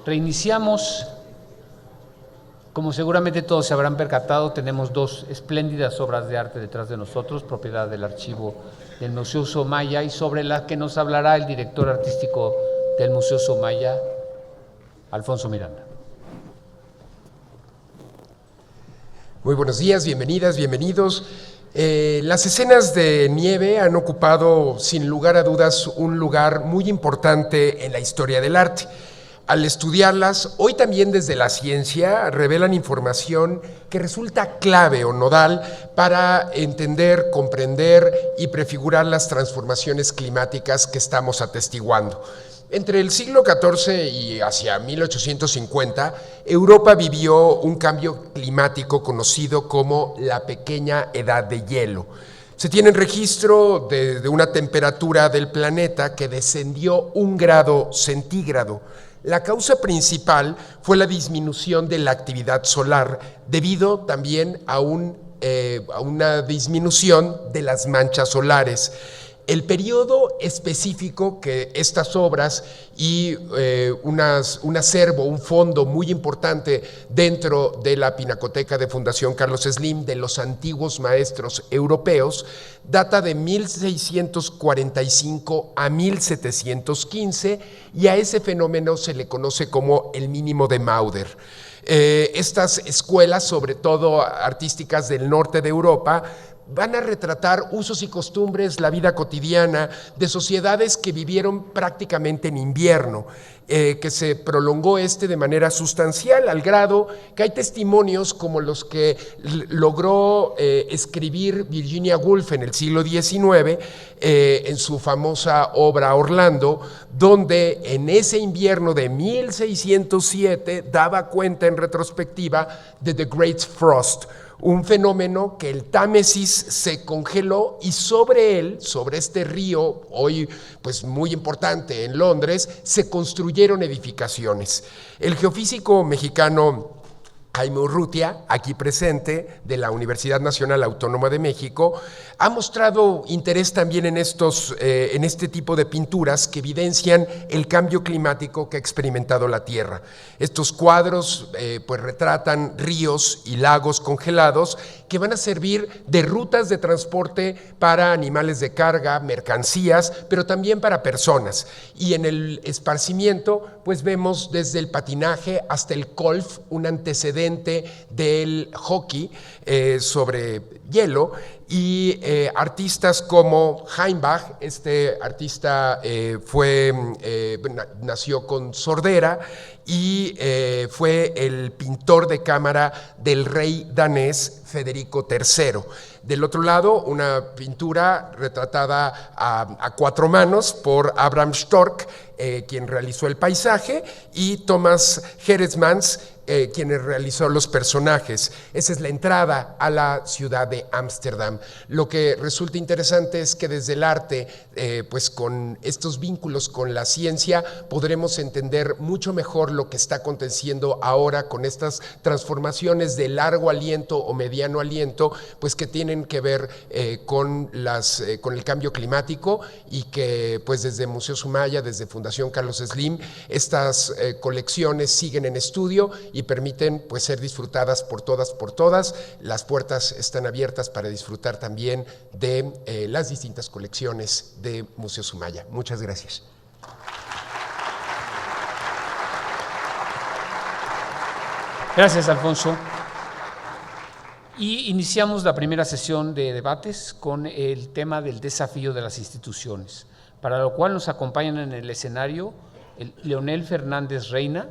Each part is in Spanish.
Reiniciamos. Como seguramente todos se habrán percatado, tenemos dos espléndidas obras de arte detrás de nosotros, propiedad del archivo del Museo Soumaya, y sobre las que nos hablará el director artístico del Museo Soumaya, Alfonso Miranda. Muy buenos días, bienvenidas, bienvenidos. Las escenas de nieve han ocupado, sin lugar a dudas, un lugar muy importante en la historia del arte. Al estudiarlas, hoy también desde la ciencia, revelan información que resulta clave o nodal para entender, comprender y prefigurar las transformaciones climáticas que estamos atestiguando. Entre el siglo XIV y hacia 1850, Europa vivió un cambio climático conocido como la Pequeña Edad de Hielo. Se tiene registro de una temperatura del planeta que descendió 1 grado centígrado. La causa principal fue la disminución de la actividad solar, debido también a una disminución de las manchas solares. El periodo específico que estas obras y un acervo, un fondo muy importante dentro de la Pinacoteca de Fundación Carlos Slim de los antiguos maestros europeos, data de 1645 a 1715, y a ese fenómeno se le conoce como el mínimo de Maunder. Estas escuelas, sobre todo artísticas del norte de Europa, van a retratar usos y costumbres, la vida cotidiana de sociedades que vivieron prácticamente en invierno, que se prolongó de manera sustancial, al grado que hay testimonios como los que logró escribir Virginia Woolf en el siglo XIX, en su famosa obra Orlando, donde en ese invierno de 1607 daba cuenta en retrospectiva de The Great Frost, un fenómeno que el Támesis se congeló, y sobre él, sobre este río, hoy pues muy importante en Londres, se construyeron edificaciones. El geofísico mexicano Jaime Urrutia, aquí presente, de la Universidad Nacional Autónoma de México, ha mostrado interés también en este tipo de pinturas que evidencian el cambio climático que ha experimentado la Tierra. Estos cuadros pues retratan ríos y lagos congelados que van a servir de rutas de transporte para animales de carga, mercancías, pero también para personas. Y en el esparcimiento pues vemos desde el patinaje hasta el golf, un antecedente del hockey sobre hielo, y artistas como Heimbach. Este artista nació con sordera y fue el pintor de cámara del rey danés Federico III. Del otro lado, una pintura retratada a 4 manos por Abraham Stork, quien realizó el paisaje, y Thomas Herensmans, quien realizó los personajes. Esa es la entrada a la ciudad de Ámsterdam. Lo que resulta interesante es que desde el arte, pues con estos vínculos con la ciencia, podremos entender mucho mejor lo que está aconteciendo ahora con estas transformaciones de largo aliento o mediano aliento, pues que tienen que ver con el cambio climático, y que pues desde Museo Soumaya, desde Fundación Carlos Slim, estas colecciones siguen en estudio y permiten pues ser disfrutadas por todas. Las puertas están abiertas para disfrutar también de las distintas colecciones de Museo Soumaya. Muchas gracias. Gracias, Alfonso. Y iniciamos la primera sesión de debates con el tema del desafío de las instituciones, para lo cual nos acompañan en el escenario Leonel Fernández Reina,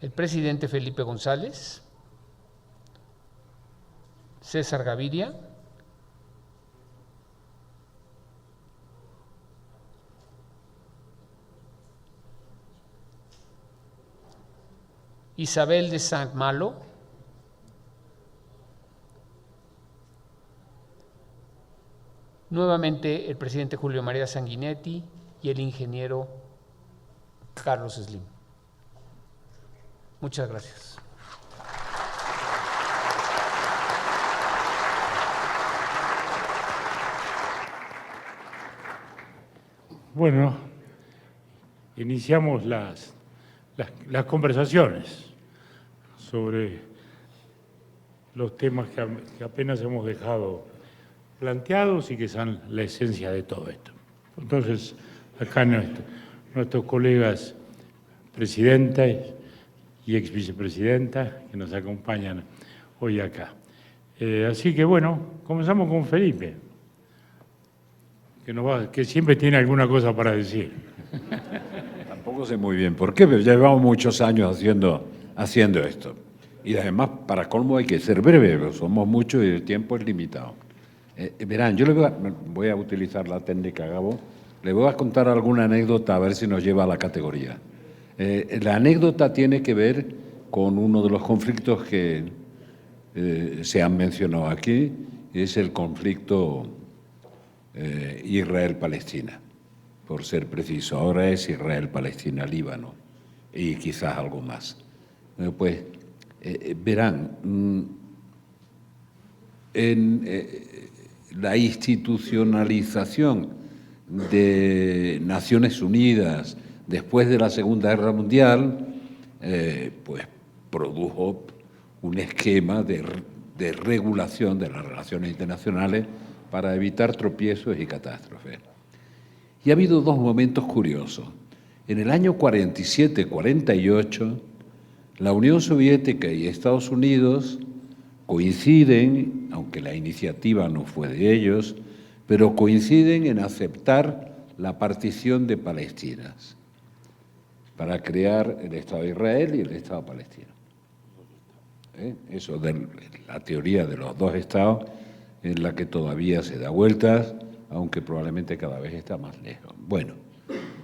el presidente Felipe González, César Gaviria, Isabel de Saint-Malo, nuevamente el presidente Julio María Sanguinetti y el ingeniero Carlos Slim. Muchas gracias. Bueno, iniciamos las conversaciones sobre los temas que apenas hemos dejado planteados y que son la esencia de todo esto. Entonces, acá nuestros colegas presidenta y ex vicepresidenta que nos acompañan hoy acá. Así que bueno, comenzamos con Felipe, que siempre tiene alguna cosa para decir. Tampoco sé muy bien por qué, pero ya llevamos muchos años haciendo esto. Y además, para colmo, hay que ser breve, pero somos muchos y el tiempo es limitado. Verán, yo voy a utilizar la técnica Gabo, le voy a contar alguna anécdota a ver si nos lleva a la categoría. La anécdota tiene que ver con uno de los conflictos que se han mencionado aquí, es el conflicto Israel-Palestina, por ser preciso. Ahora es Israel-Palestina-Líbano y quizás algo más. Verán, en la institucionalización de Naciones Unidas después de la Segunda Guerra Mundial, pues produjo un esquema de regulación de las relaciones internacionales para evitar tropiezos y catástrofes. Y ha habido dos momentos curiosos. En el año 47-48, la Unión Soviética y Estados Unidos coinciden, aunque la iniciativa no fue de ellos, pero coinciden en aceptar la partición de Palestina para crear el Estado de Israel y el Estado palestino. Eso de la teoría de los dos estados en la que todavía se da vueltas, aunque probablemente cada vez está más lejos. Bueno,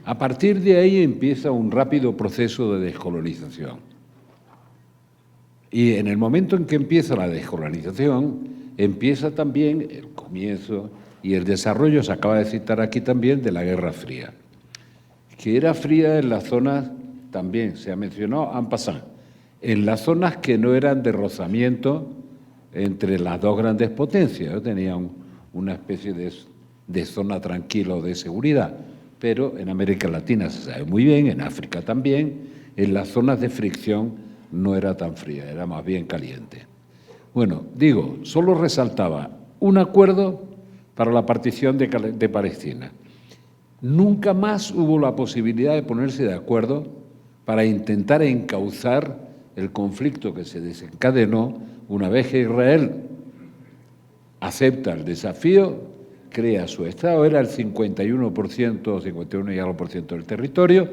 a partir de ahí empieza un rápido proceso de descolonización. Y en el momento en que empieza la descolonización, empieza también el comienzo y el desarrollo, se acaba de citar aquí también, de la Guerra Fría, que era fría en las zonas, también se ha mencionado, en passant, en las zonas que no eran de rozamiento entre las dos grandes potencias. Tenían una especie de zona tranquila o de seguridad, pero en América Latina se sabe muy bien, en África también, en las zonas de fricción no era tan fría, era más bien caliente. Bueno, digo, solo resaltaba un acuerdo para la partición de Palestina. Nunca más hubo la posibilidad de ponerse de acuerdo para intentar encauzar el conflicto que se desencadenó una vez que Israel acepta el desafío, crea su Estado, era el 51%, 51 y algo por ciento del territorio,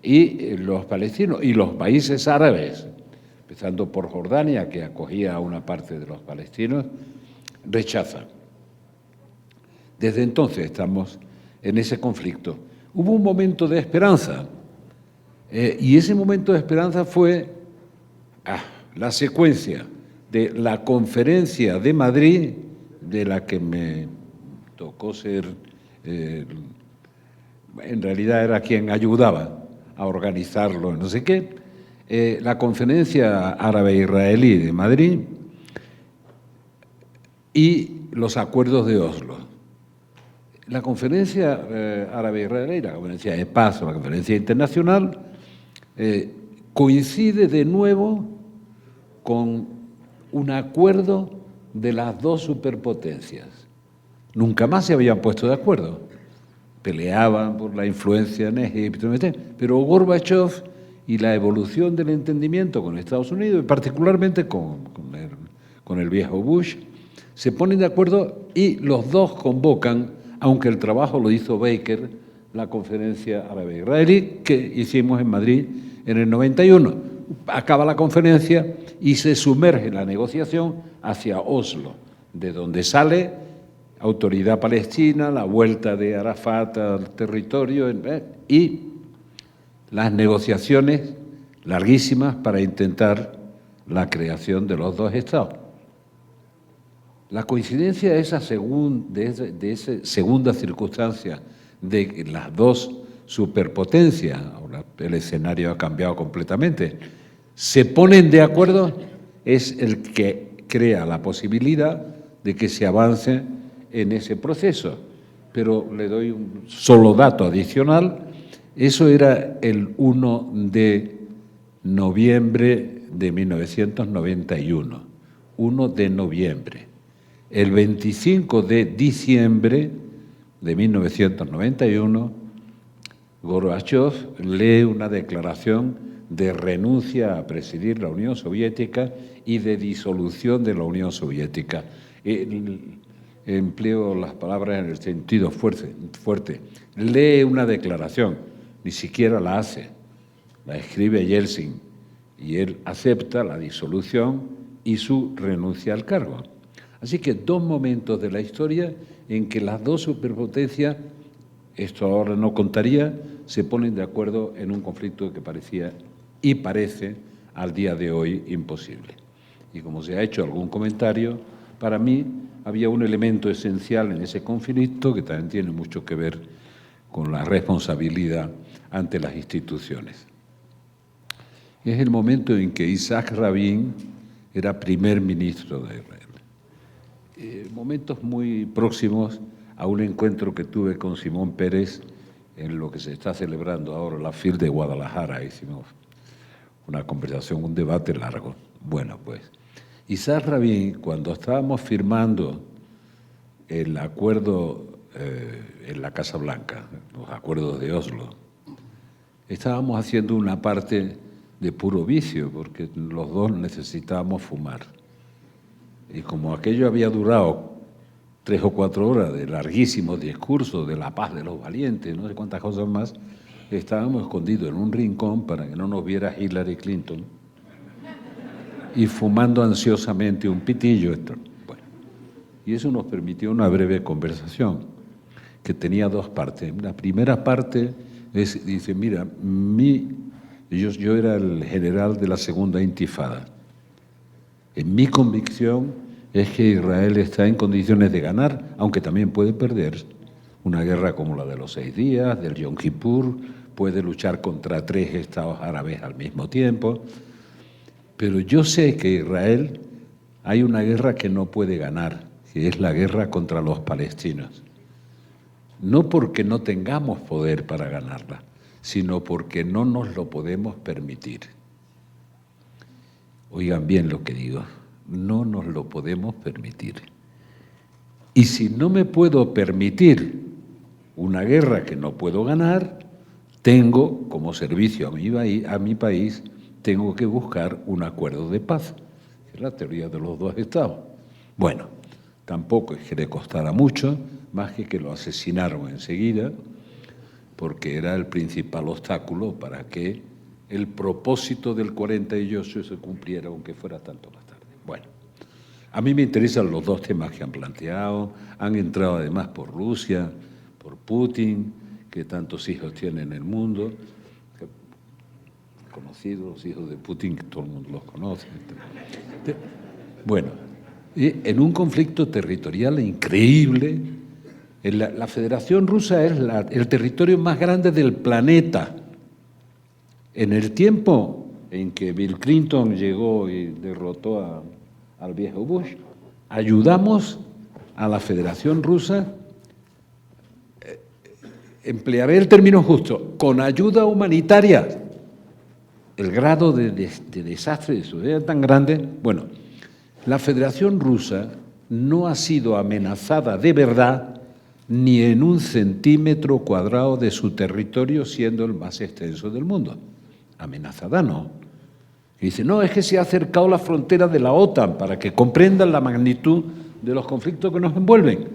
y los palestinos y los países árabes, empezando por Jordania, que acogía a una parte de los palestinos, rechazan. Desde entonces estamos en ese conflicto. Hubo un momento de esperanza, y ese momento de esperanza fue la secuencia de la Conferencia de Madrid, de la que me tocó ser, en realidad era quien ayudaba a organizarlo, no sé qué, la Conferencia Árabe-Israelí de Madrid y los acuerdos de Oslo. La Conferencia Árabe-Israelí, la Conferencia de Paz o la Conferencia Internacional, coincide de nuevo con un acuerdo de las dos superpotencias. Nunca más se habían puesto de acuerdo. Peleaban por la influencia en Egipto, pero Gorbachev y la evolución del entendimiento con Estados Unidos, y particularmente con el viejo Bush, se ponen de acuerdo y los dos convocan, aunque el trabajo lo hizo Baker, la Conferencia Árabe-Israelí que hicimos en Madrid en el 91. Acaba la conferencia y se sumerge la negociación hacia Oslo, de donde sale autoridad palestina, la vuelta de Arafat al territorio y las negociaciones larguísimas para intentar la creación de los dos estados. La coincidencia de esa segunda circunstancia de las dos superpotencias, ahora el escenario ha cambiado completamente, se ponen de acuerdo, es el que crea la posibilidad de que se avance en ese proceso. pero le doy un solo dato adicional. Eso era el 1 de noviembre de 1991, 1 de noviembre. El 25 de diciembre de 1991, Gorbachev lee una declaración de renuncia a presidir la Unión Soviética y de disolución de la Unión Soviética. Empleo las palabras en el sentido fuerte. Lee una declaración, ni siquiera la hace, la escribe Yeltsin, y él acepta la disolución y su renuncia al cargo. Así que dos momentos de la historia en que las dos superpotencias, esto ahora no contaría, se ponen de acuerdo en un conflicto que parecía y parece al día de hoy imposible. Y como se ha hecho algún comentario, para mí había un elemento esencial en ese conflicto que también tiene mucho que ver con la responsabilidad ante las instituciones. Es el momento en que Isaac Rabin era primer ministro de Israel. Momentos muy próximos a un encuentro que tuve con Simón Pérez en lo que se está celebrando ahora, la FIL de Guadalajara. Hicimos una conversación, un debate largo. Bueno, pues, Isaac Rabin, cuando estábamos firmando el acuerdo en la Casa Blanca, los acuerdos de Oslo, estábamos haciendo una parte de puro vicio, porque los dos necesitábamos fumar. Y como aquello había durado 3 o 4 horas de larguísimos discursos de la paz de los valientes, no sé cuántas cosas más, estábamos escondidos en un rincón para que no nos viera Hillary Clinton y fumando ansiosamente un pitillo. Bueno, y eso nos permitió una breve conversación que tenía dos partes. La primera parte dice, mira, yo era el general de la segunda intifada. En mi convicción es que Israel está en condiciones de ganar, aunque también puede perder. Una guerra como la de los 6 días, del Yom Kippur, puede luchar contra 3 estados árabes al mismo tiempo. Pero yo sé que Israel hay una guerra que no puede ganar, que es la guerra contra los palestinos. No porque no tengamos poder para ganarla, sino porque no nos lo podemos permitir. Oigan bien lo que digo, no nos lo podemos permitir. Y si no me puedo permitir una guerra que no puedo ganar, tengo, como servicio a mi país, tengo que buscar un acuerdo de paz, que es la teoría de los 2 estados. Bueno, tampoco es que le costara mucho, más que lo asesinaron enseguida, porque era el principal obstáculo para que el propósito del 48 se cumpliera, aunque fuera tanto más tarde. Bueno, a mí me interesan los 2 temas que han planteado, han entrado además por Rusia, por Putin, que tantos hijos tiene en el mundo, conocidos, los hijos de Putin, que todo el mundo los conoce. Bueno, en un conflicto territorial increíble, la Federación Rusa es el territorio más grande del planeta. En el tiempo en que Bill Clinton llegó y derrotó al viejo Bush, ayudamos a la Federación Rusa, emplearé el término justo, con ayuda humanitaria. El grado de desastre de su vida tan grande. Bueno, la Federación Rusa no ha sido amenazada de verdad ni en 1 centímetro cuadrado de su territorio, siendo el más extenso del mundo. Amenazada no. Y dice, no, es que se ha acercado la frontera de la OTAN para que comprendan la magnitud de los conflictos que nos envuelven.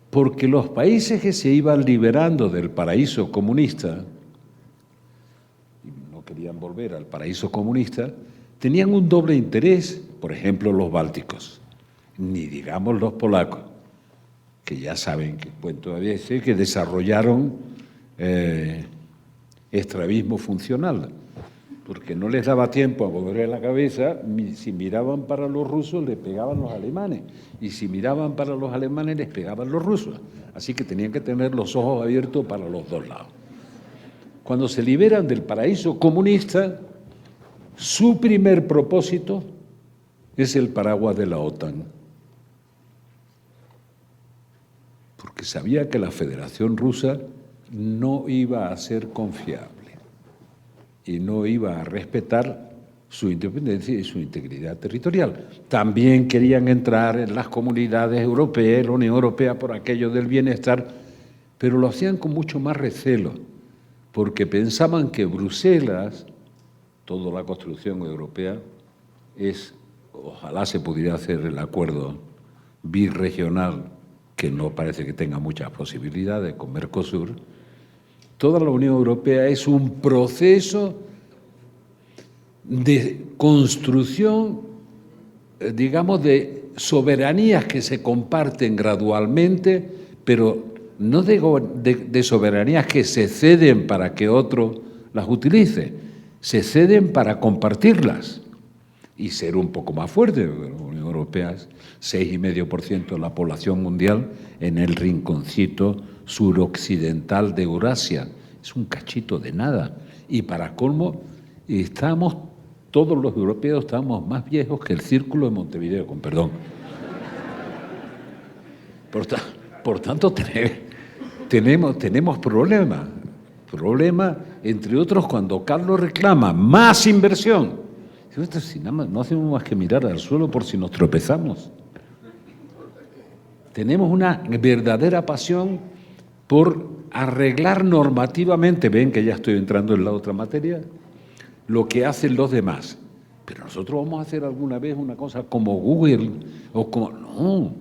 Porque los países que se iban liberando del paraíso comunista, y no querían volver al paraíso comunista, tenían un doble interés, por ejemplo, los bálticos, ni digamos los polacos, que ya saben que, bueno, todavía sé que desarrollaron estrabismo funcional, porque no les daba tiempo a volver la cabeza. Si miraban para los rusos, les pegaban los alemanes, y si miraban para los alemanes, les pegaban los rusos. Así que tenían que tener los ojos abiertos para los 2 lados. Cuando se liberan del paraíso comunista, su primer propósito es el paraguas de la OTAN. porque sabía que la Federación Rusa no iba a ser confiable y no iba a respetar su independencia y su integridad territorial. También querían entrar en las comunidades europeas, la Unión Europea, por aquello del bienestar, pero lo hacían con mucho más recelo, porque pensaban que Bruselas, toda la construcción europea, ojalá se pudiera hacer el acuerdo birregional, que no parece que tenga muchas posibilidades con Mercosur. Toda la Unión Europea es un proceso de construcción, digamos, de soberanías que se comparten gradualmente, pero no de soberanías que se ceden para que otro las utilice, se ceden para compartirlas y ser un poco más fuerte. La Unión Europea es 6,5% de la población mundial en el rinconcito suroccidental de Eurasia. Es un cachito de nada. Y para colmo, todos los europeos estamos más viejos que el Círculo de Montevideo, con perdón. Por tanto, tenemos problemas. Problema, entre otros, cuando Carlos reclama más inversión. Si nada más, no hacemos más que mirar al suelo por si nos tropezamos. Tenemos una verdadera pasión por arreglar normativamente, ven que ya estoy entrando en la otra materia, lo que hacen los demás. Pero nosotros vamos a hacer alguna vez una cosa como Google o como... No,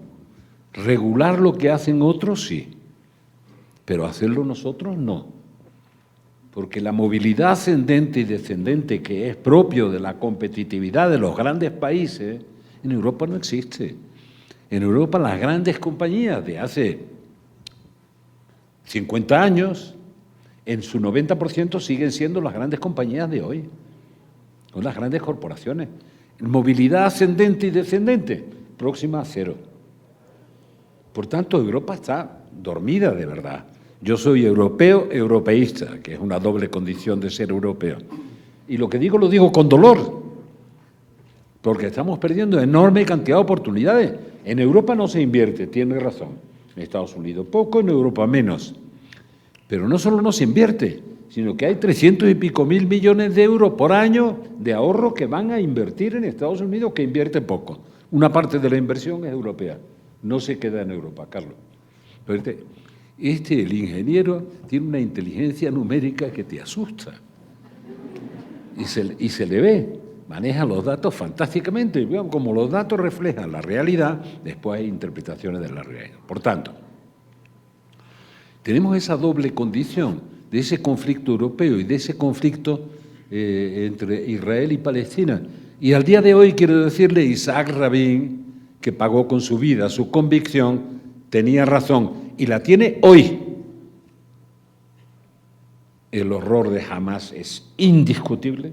regular lo que hacen otros sí, pero hacerlo nosotros no. Porque la movilidad ascendente y descendente que es propio de la competitividad de los grandes países, en Europa no existe. En Europa las grandes compañías de hace 50 años, en su 90% siguen siendo las grandes compañías de hoy, son las grandes corporaciones. Movilidad ascendente y descendente, próxima a cero. Por tanto, Europa está dormida de verdad. Yo soy europeo, europeísta, que es una doble condición de ser europeo. Y lo que digo, lo digo con dolor, porque estamos perdiendo enorme cantidad de oportunidades. En Europa no se invierte, tiene razón. En Estados Unidos poco, en Europa menos. Pero no solo no se invierte, sino que hay 300 y pico mil millones de euros por año de ahorro que van a invertir en Estados Unidos, que invierte poco. Una parte de la inversión es europea, no se queda en Europa, Carlos. Pero el ingeniero tiene una inteligencia numérica que te asusta y se le ve, maneja los datos fantásticamente. Como los datos reflejan la realidad, después hay interpretaciones de la realidad. Por tanto, tenemos esa doble condición de ese conflicto europeo y de ese conflicto entre Israel y Palestina. Y al día de hoy quiero decirle, Isaac Rabin, que pagó con su vida su convicción, tenía razón. Y la tiene hoy. El horror de Hamás es indiscutible,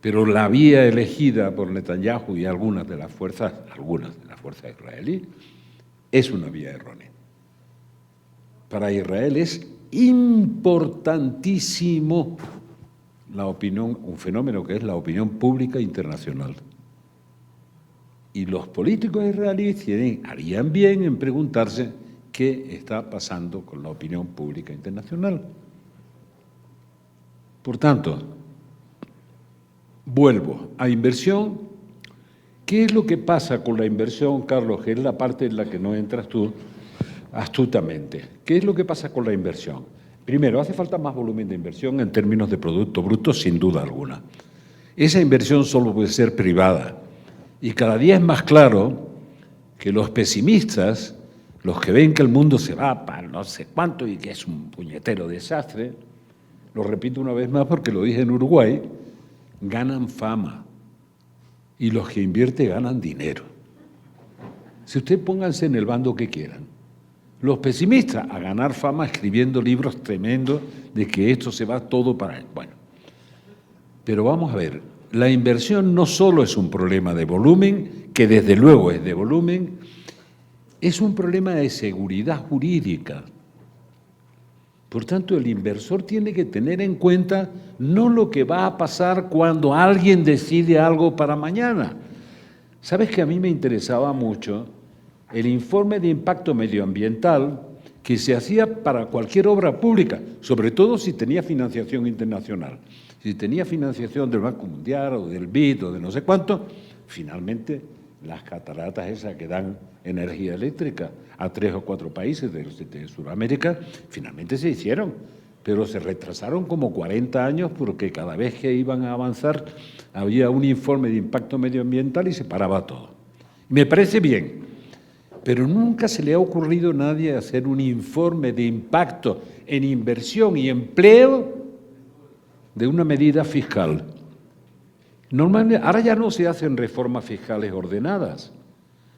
pero la vía elegida por Netanyahu y algunas de las fuerzas israelíes es una vía errónea. Para Israel es importantísimo la opinión, un fenómeno que es la opinión pública internacional. Y los políticos israelíes harían bien en preguntarse qué está pasando con la opinión pública internacional. Por tanto, vuelvo a inversión. ¿Qué es lo que pasa con la inversión, Carlos? Que es la parte en la que no entras tú astutamente. ¿Qué es lo que pasa con la inversión? Primero, hace falta más volumen de inversión en términos de Producto Bruto, sin duda alguna. Esa inversión solo puede ser privada. Y cada día es más claro que los pesimistas, los que ven que el mundo se va para no sé cuánto y que es un puñetero desastre, lo repito una vez más porque lo dije en Uruguay, ganan fama y los que invierten ganan dinero. Si usted pónganse en el bando que quieran. Los pesimistas a ganar fama escribiendo libros tremendos de que esto se va todo para él. Bueno, pero vamos a ver. La inversión no solo es un problema de volumen, que desde luego es de volumen, es un problema de seguridad jurídica. Por tanto, el inversor tiene que tener en cuenta no lo que va a pasar cuando alguien decide algo para mañana. ¿Sabes que a mí me interesaba mucho el informe de impacto medioambiental que se hacía para cualquier obra pública, sobre todo si tenía financiación internacional. Si tenía financiación del Banco Mundial o del BID o de no sé cuánto, finalmente las cataratas esas que dan energía eléctrica a 3 o 4 países de Sudamérica, finalmente se hicieron, pero se retrasaron como 40 años porque cada vez que iban a avanzar había un informe de impacto medioambiental y se paraba todo. Me parece bien, pero nunca se le ha ocurrido a nadie hacer un informe de impacto en inversión y empleo de una medida fiscal. Normalmente, ahora ya no se hacen reformas fiscales ordenadas,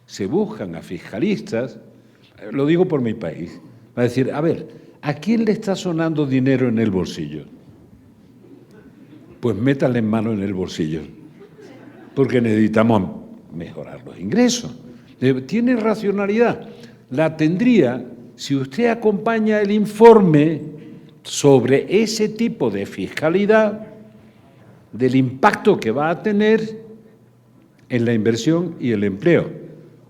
se buscan a fiscalistas, lo digo por mi país, para decir, a ver, ¿a quién le está sonando dinero en el bolsillo? Pues métale en mano en el bolsillo, porque necesitamos mejorar los ingresos. Tiene racionalidad, la tendría si usted acompaña el informe sobre ese tipo de fiscalidad, del impacto que va a tener en la inversión y el empleo,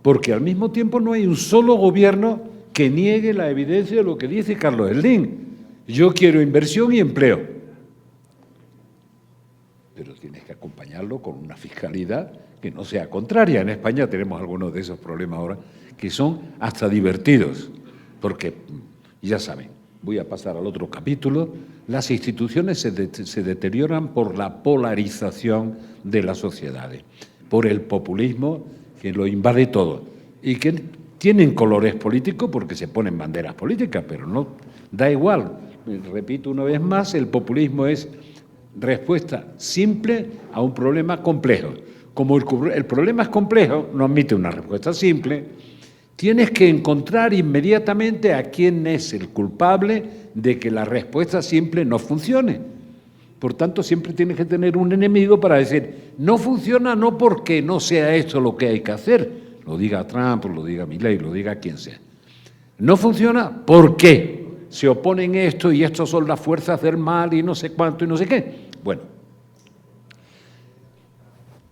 porque al mismo tiempo no hay un solo gobierno que niegue la evidencia de lo que dice Carlos Slim. Yo quiero inversión y empleo, pero tienes que acompañarlo con una fiscalidad que no sea contraria. En España tenemos algunos de esos problemas ahora que son hasta divertidos, porque ya saben, voy a pasar al otro capítulo, las instituciones se deterioran por la polarización de las sociedades, por el populismo que lo invade todo y que tienen colores políticos porque se ponen banderas políticas, pero no da igual. Repito una vez más, el populismo es respuesta simple a un problema complejo. Como el problema es complejo, no admite una respuesta simple, tienes que encontrar inmediatamente a quién es el culpable de que la respuesta simple no funcione. Por tanto, siempre tienes que tener un enemigo para decir, no funciona no porque no sea esto lo que hay que hacer, lo diga Trump, lo diga Milei, lo diga quien sea. No funciona porque se oponen esto y estos son las fuerzas del mal y no sé cuánto y no sé qué. Bueno,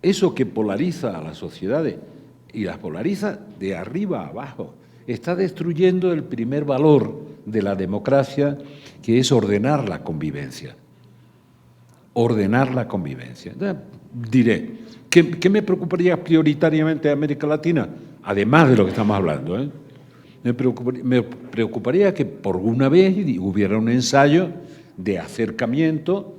eso que polariza a las sociedades y las polariza de arriba a abajo, está destruyendo el primer valor de la democracia, que es ordenar la convivencia. Ordenar la convivencia. Diré, ¿qué me preocuparía prioritariamente de América Latina? Además de lo que estamos hablando, me preocuparía que por una vez hubiera un ensayo de acercamiento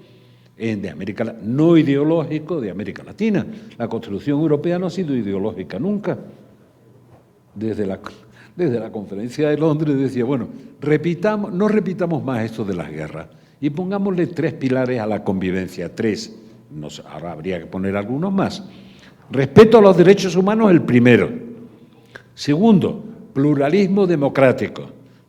de América, no ideológico, de América Latina. La construcción europea no ha sido ideológica nunca. Desde la conferencia de Londres decía, bueno, no repitamos más esto de las guerras y pongámosle 3 pilares a la convivencia, 3. Ahora habría que poner algunos más. Respeto a los derechos humanos, el primero. Segundo, pluralismo democrático.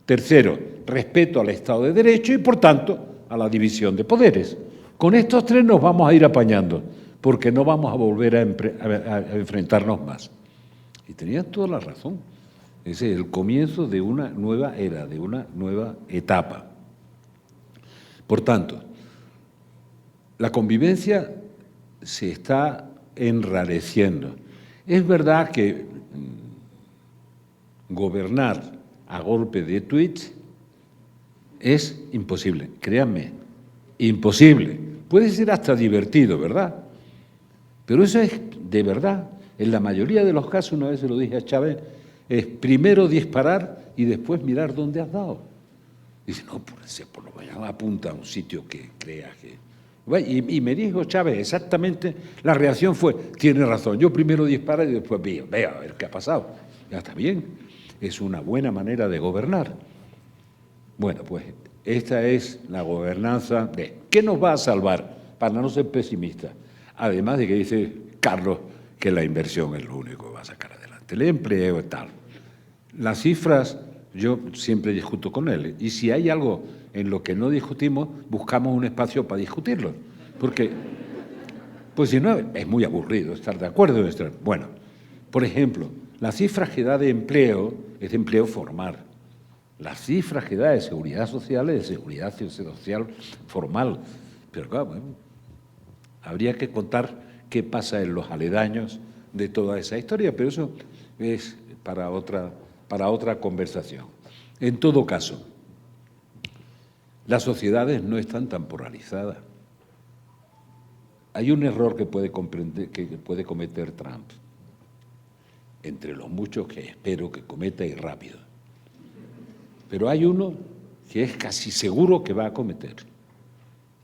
Tercero, respeto al Estado de Derecho y, por tanto, a la división de poderes. Con estos 3 nos vamos a ir apañando, porque no vamos a volver a enfrentarnos más. Y tenían toda la razón. Ese es el comienzo de una nueva era, de una nueva etapa. Por tanto, la convivencia se está enrareciendo. Es verdad que gobernar a golpe de tweets es imposible, créanme, imposible. Puede ser hasta divertido, ¿verdad? Pero eso es de verdad. En la mayoría de los casos, una vez se lo dije a Chávez, es primero disparar y después mirar dónde has dado. Dice, no, por lo menos apunta a un sitio que creas que... Y me dijo Chávez exactamente, la reacción fue, tiene razón, yo primero disparo y después veo a ver qué ha pasado. Ya está bien, es una buena manera de gobernar. Bueno, pues esta es la gobernanza de... ¿Qué nos va a salvar? Para no ser pesimista. Además de que dice Carlos que la inversión es lo único que va a sacar adelante, el empleo y tal. Las cifras, yo siempre discuto con él, y si hay algo en lo que no discutimos, buscamos un espacio para discutirlo, porque, pues si no, es muy aburrido estar de acuerdo. Bueno, por ejemplo, las cifras que da de empleo es de empleo formal. Las cifras que da de seguridad social es de seguridad social formal. Pero claro, bueno, habría que contar qué pasa en los aledaños de toda esa historia, pero eso es para otra conversación. En todo caso, las sociedades no están tan polarizadas. Hay un error que puede cometer Trump, entre los muchos que espero que cometa y rápido. Pero hay uno que es casi seguro que va a cometer.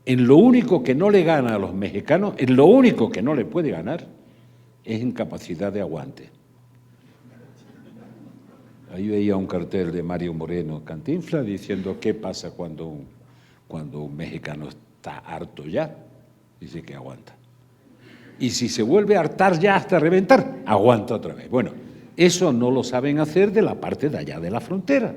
En lo único que no le gana a los mexicanos, en lo único que no le puede ganar, es en capacidad de aguante. Ahí veía un cartel de Mario Moreno Cantinflas diciendo qué pasa cuando un mexicano está harto ya. Dice que aguanta. Y si se vuelve a hartar ya hasta reventar, aguanta otra vez. Bueno, eso no lo saben hacer de la parte de allá de la frontera.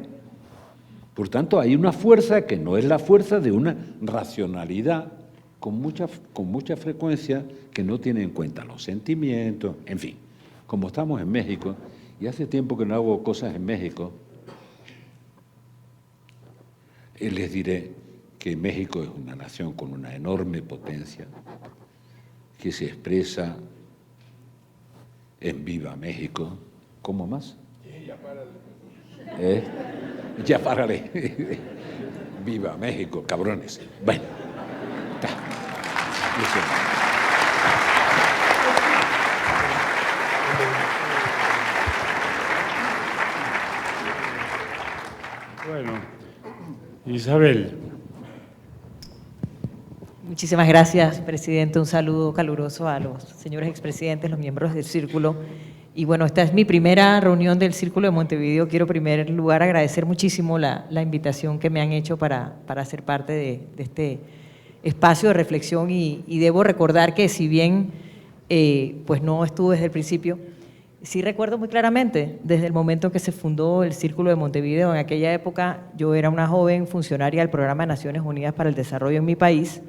Por tanto, hay una fuerza que no es la fuerza de una racionalidad con mucha frecuencia que no tiene en cuenta los sentimientos, en fin. Como estamos en México, y hace tiempo que no hago cosas en México, les diré que México es una nación con una enorme potencia que se expresa en Viva México. ¿Cómo más? Ya párale. Viva México, cabrones. Bueno, está. Bueno, Isabel. Muchísimas gracias, presidente. Un saludo caluroso a los señores expresidentes, los miembros del Círculo. Y bueno, esta es mi primera reunión del Círculo de Montevideo. Quiero en primer lugar agradecer muchísimo la invitación que me han hecho para ser parte de este espacio de reflexión y debo recordar que si bien pues no estuve desde el principio, sí recuerdo muy claramente desde el momento en que se fundó el Círculo de Montevideo. En aquella época yo era una joven funcionaria del Programa de Naciones Unidas para el Desarrollo en mi país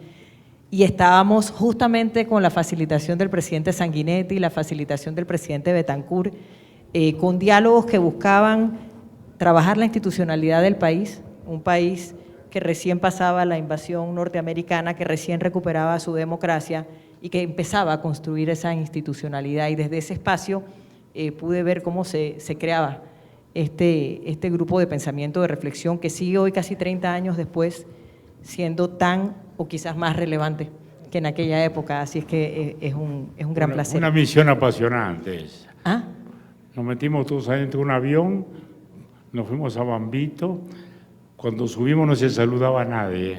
y estábamos justamente con la facilitación del presidente Sanguinetti y la facilitación del presidente Betancourt, con diálogos que buscaban trabajar la institucionalidad del país, un país que recién pasaba la invasión norteamericana, que recién recuperaba su democracia y que empezaba a construir esa institucionalidad. Y desde ese espacio pude ver cómo se creaba este grupo de pensamiento, de reflexión, que sigue hoy casi 30 años después siendo tan o quizás más relevante que en aquella época, así es que es un gran placer. Una misión apasionante esa. ¿Ah? Nos metimos todos adentro de un avión, nos fuimos a Bambito, cuando subimos no se saludaba a nadie.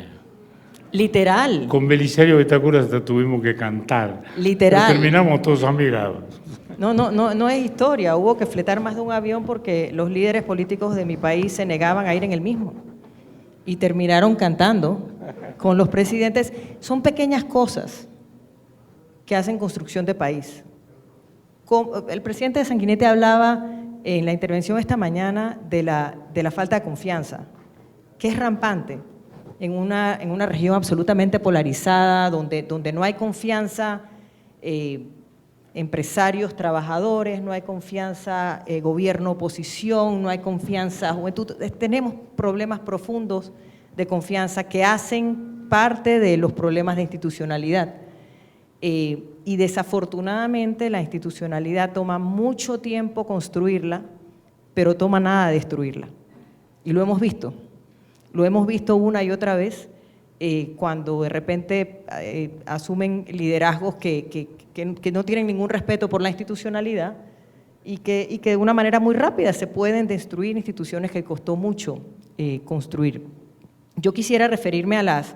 Literal. Con Belisario Betancourt hasta tuvimos que cantar. Literal. Pero terminamos todos amigados. No es historia, hubo que fletar más de un avión porque los líderes políticos de mi país se negaban a ir en el mismo y terminaron cantando con los presidentes. Son pequeñas cosas que hacen construcción de país. El presidente Sanguinetti hablaba en la intervención esta mañana de la falta de confianza, que es rampante en una región absolutamente polarizada, donde no hay confianza empresarios, trabajadores, no hay confianza gobierno, oposición, no hay confianza juventud. Tenemos problemas profundos de confianza que hacen parte de los problemas de institucionalidad. Y desafortunadamente la institucionalidad toma mucho tiempo construirla, pero toma nada destruirla. Y lo hemos visto una y otra vez cuando de repente asumen liderazgos que no tienen ningún respeto por la institucionalidad y que de una manera muy rápida se pueden destruir instituciones que costó mucho construir. Yo quisiera referirme a las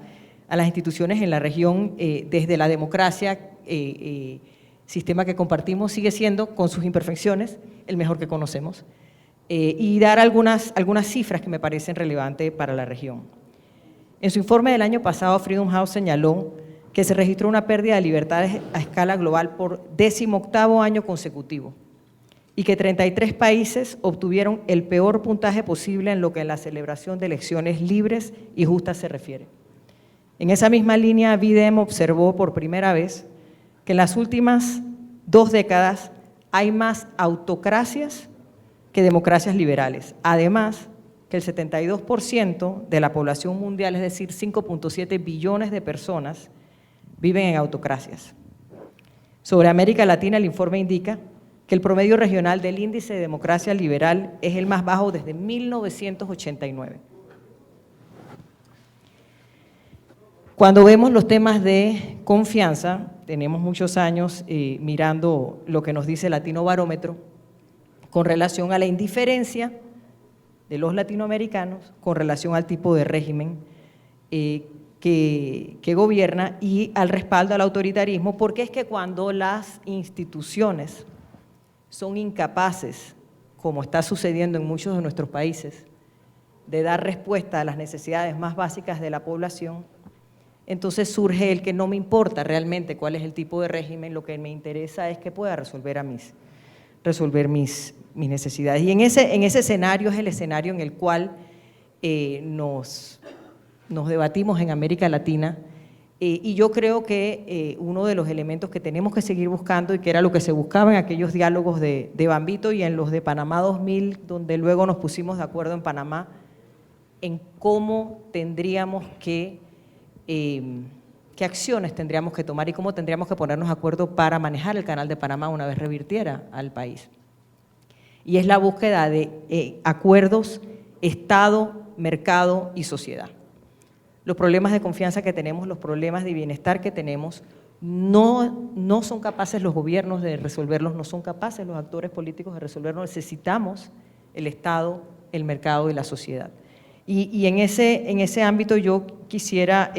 instituciones en la región desde la democracia, sistema que compartimos, sigue siendo, con sus imperfecciones, el mejor que conocemos, y dar algunas cifras que me parecen relevantes para la región. En su informe del año pasado, Freedom House señaló que se registró una pérdida de libertades a escala global por 18º año consecutivo y que 33 países obtuvieron el peor puntaje posible en lo que a la celebración de elecciones libres y justas se refiere. En esa misma línea, VIDEM observó por primera vez que en las últimas 2 décadas hay más autocracias que democracias liberales. Además, que el 72% de la población mundial, es decir, 5.7 billones de personas, viven en autocracias. Sobre América Latina, el informe indica que el promedio regional del índice de democracia liberal es el más bajo desde 1989. Cuando vemos los temas de confianza, tenemos muchos años mirando lo que nos dice el Latino Barómetro con relación a la indiferencia de los latinoamericanos, con relación al tipo de régimen que gobierna y al respaldo al autoritarismo, porque es que cuando las instituciones son incapaces, como está sucediendo en muchos de nuestros países, de dar respuesta a las necesidades más básicas de la población, entonces surge el que no me importa realmente cuál es el tipo de régimen, lo que me interesa es que pueda resolver mis necesidades. Y en ese escenario es el escenario en el cual nos debatimos en América Latina, y yo creo que uno de los elementos que tenemos que seguir buscando, y que era lo que se buscaba en aquellos diálogos de Bambito y en los de Panamá 2000, donde luego nos pusimos de acuerdo en Panamá, en cómo tendríamos qué acciones tendríamos que tomar y cómo tendríamos que ponernos de acuerdo para manejar el Canal de Panamá una vez revirtiera al país. Y es la búsqueda de acuerdos Estado, mercado y sociedad. Los problemas de confianza que tenemos, los problemas de bienestar que tenemos, no son capaces los gobiernos de resolverlos, no son capaces los actores políticos de resolverlos. Necesitamos el Estado, el mercado y la sociedad. Y en ese ámbito yo quisiera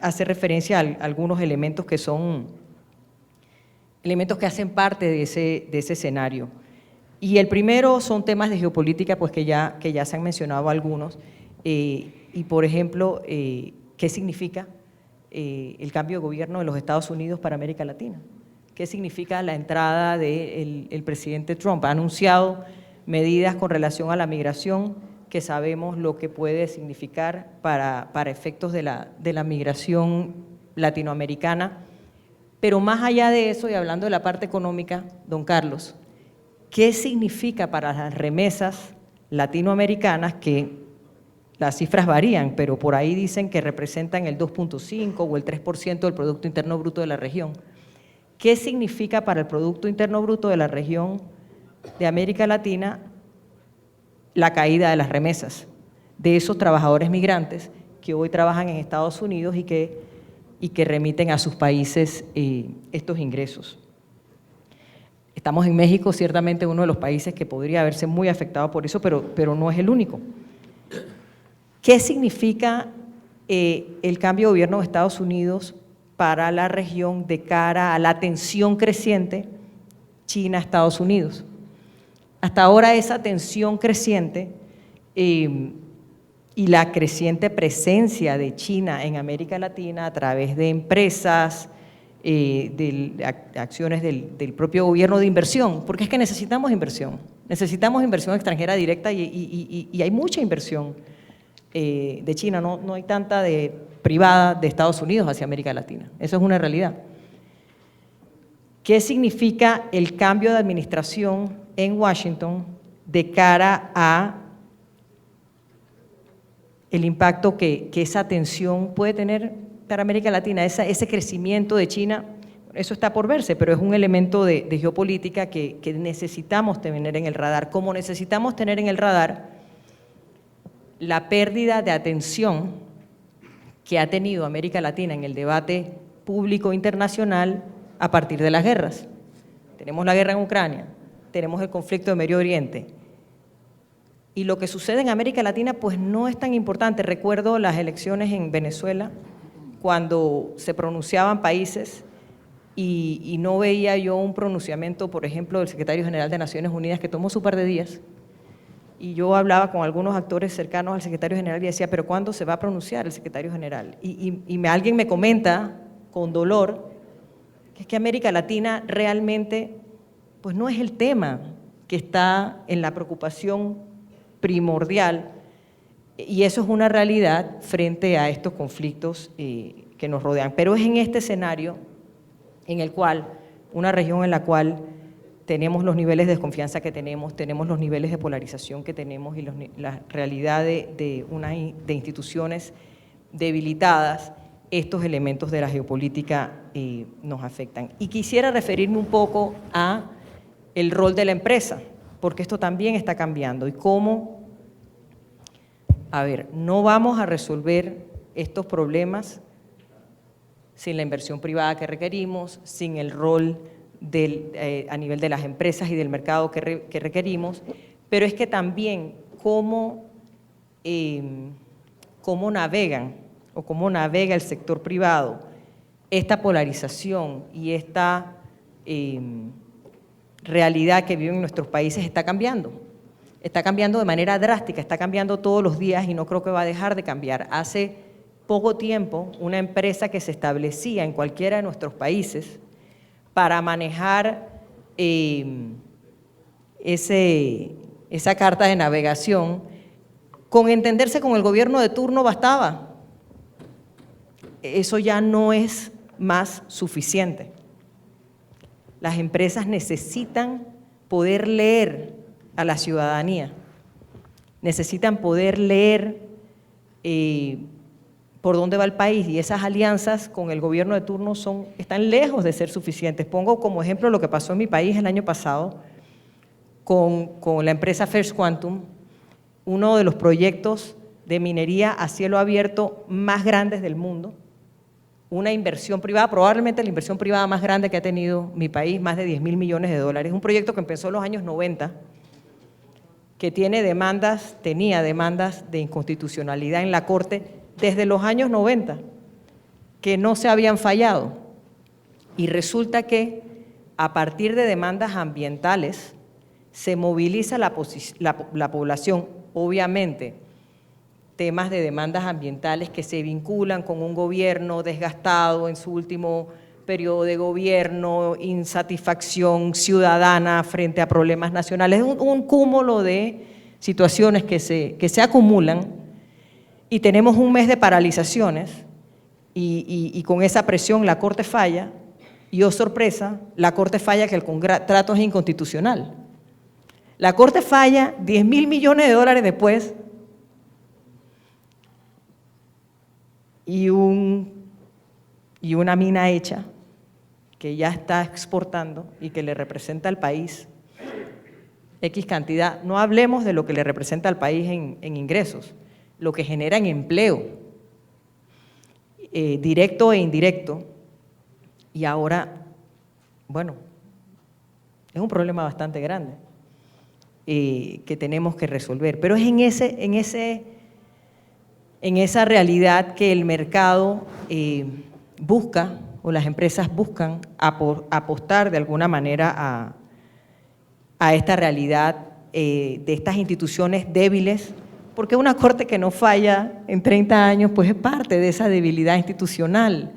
hacer referencia a algunos elementos que son elementos que hacen parte de ese escenario. Y el primero son temas de geopolítica, pues que ya se han mencionado algunos. Y por ejemplo, ¿qué significa el cambio de gobierno de los Estados Unidos para América Latina? ¿Qué significa la entrada del presidente Trump? Ha anunciado medidas con relación a la migración, que sabemos lo que puede significar para efectos de la migración latinoamericana. Pero más allá de eso, y hablando de la parte económica, don Carlos, ¿qué significa para las remesas latinoamericanas, que las cifras varían, pero por ahí dicen que representan el 2.5 o el 3% del Producto Interno Bruto de la región? ¿Qué significa para el Producto Interno Bruto de la región de América Latina la caída de las remesas de esos trabajadores migrantes que hoy trabajan en Estados Unidos y que remiten a sus países estos ingresos? Estamos en México, ciertamente uno de los países que podría verse muy afectado por eso, pero no es el único. ¿Qué significa el cambio de gobierno de Estados Unidos para la región de cara a la tensión creciente China-Estados Unidos? Hasta ahora esa tensión creciente y la creciente presencia de China en América Latina a través de empresas, de acciones del propio gobierno de inversión, porque es que necesitamos inversión extranjera directa y hay mucha inversión de China, no hay tanta de privada de Estados Unidos hacia América Latina, eso es una realidad. ¿Qué significa el cambio de administración en Washington de cara a el impacto que esa tensión puede tener para América Latina, ese crecimiento de China? Eso está por verse, pero es un elemento de geopolítica que necesitamos tener en el radar, como necesitamos tener en el radar la pérdida de atención que ha tenido América Latina en el debate público internacional a partir de las guerras. Tenemos la guerra en Ucrania, tenemos el conflicto de Medio Oriente, y lo que sucede en América Latina pues no es tan importante. Recuerdo las elecciones en Venezuela, cuando se pronunciaban países y no veía yo un pronunciamiento, por ejemplo, del secretario general de Naciones Unidas, que tomó su par de días, y yo hablaba con algunos actores cercanos al secretario general y decía, pero ¿cuándo se va a pronunciar el secretario general? Alguien me comenta con dolor que es que América Latina realmente pues no es el tema que está en la preocupación primordial, y eso es una realidad frente a estos conflictos que nos rodean. Pero es en este escenario en el cual, una región en la cual tenemos los niveles de desconfianza que tenemos los niveles de polarización que tenemos y la realidad de instituciones debilitadas, estos elementos de la geopolítica nos afectan. Y quisiera referirme un poco a el rol de la empresa, porque esto también está cambiando. Y cómo, a ver, no vamos a resolver estos problemas sin la inversión privada que requerimos, sin el rol a nivel de las empresas y del mercado que requerimos, pero es que también cómo navegan o cómo navega el sector privado esta polarización y esta realidad que viven nuestros países está cambiando de manera drástica, está cambiando todos los días y no creo que va a dejar de cambiar. Hace poco tiempo, una empresa que se establecía en cualquiera de nuestros países para manejar esa carta de navegación, con entenderse con el gobierno de turno bastaba. Eso ya no es más suficiente. Las empresas necesitan poder leer a la ciudadanía, necesitan poder leer por dónde va el país, y esas alianzas con el gobierno de turno están lejos de ser suficientes. Pongo como ejemplo lo que pasó en mi país el año pasado con la empresa First Quantum, uno de los proyectos de minería a cielo abierto más grandes del mundo, una inversión privada, probablemente la inversión privada más grande que ha tenido mi país, más de 10.000 millones de dólares, un proyecto que empezó en los años 90, que tenía demandas de inconstitucionalidad en la Corte desde los años 90, que no se habían fallado. Y resulta que a partir de demandas ambientales se moviliza la población, obviamente, temas de demandas ambientales que se vinculan con un gobierno desgastado en su último periodo de gobierno, insatisfacción ciudadana frente a problemas nacionales, un cúmulo de situaciones que se acumulan, y tenemos un mes de paralizaciones y con esa presión la Corte falla y, oh sorpresa, la Corte falla que el contrato es inconstitucional. La Corte falla 10.000 millones de dólares después y una mina hecha que ya está exportando y que le representa al país X cantidad. No hablemos de lo que le representa al país en ingresos, lo que genera en empleo, directo e indirecto. Y ahora, bueno, es un problema bastante grande que tenemos que resolver. Pero es en esa realidad que el mercado busca, o las empresas buscan apostar de alguna manera a esta realidad de estas instituciones débiles, porque una Corte que no falla en 30 años, pues es parte de esa debilidad institucional.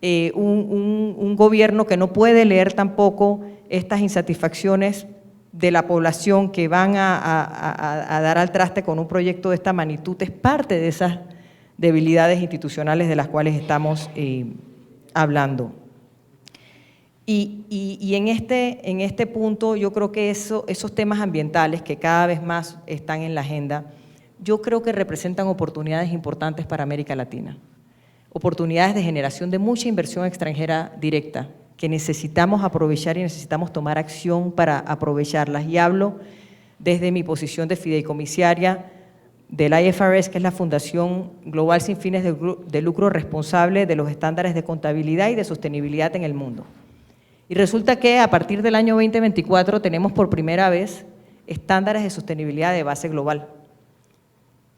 Un gobierno que no puede leer tampoco estas insatisfacciones de la población que van a dar al traste con un proyecto de esta magnitud, es parte de esas debilidades institucionales de las cuales estamos hablando. Y en este punto yo creo que esos temas ambientales que cada vez más están en la agenda, yo creo que representan oportunidades importantes para América Latina, oportunidades de generación de mucha inversión extranjera directa que necesitamos aprovechar y necesitamos tomar acción para aprovecharlas. Y hablo desde mi posición de fideicomisaria del IFRS, que es la Fundación Global Sin Fines de Lucro responsable de los estándares de contabilidad y de sostenibilidad en el mundo. Y resulta que a partir del año 2024 tenemos por primera vez estándares de sostenibilidad de base global,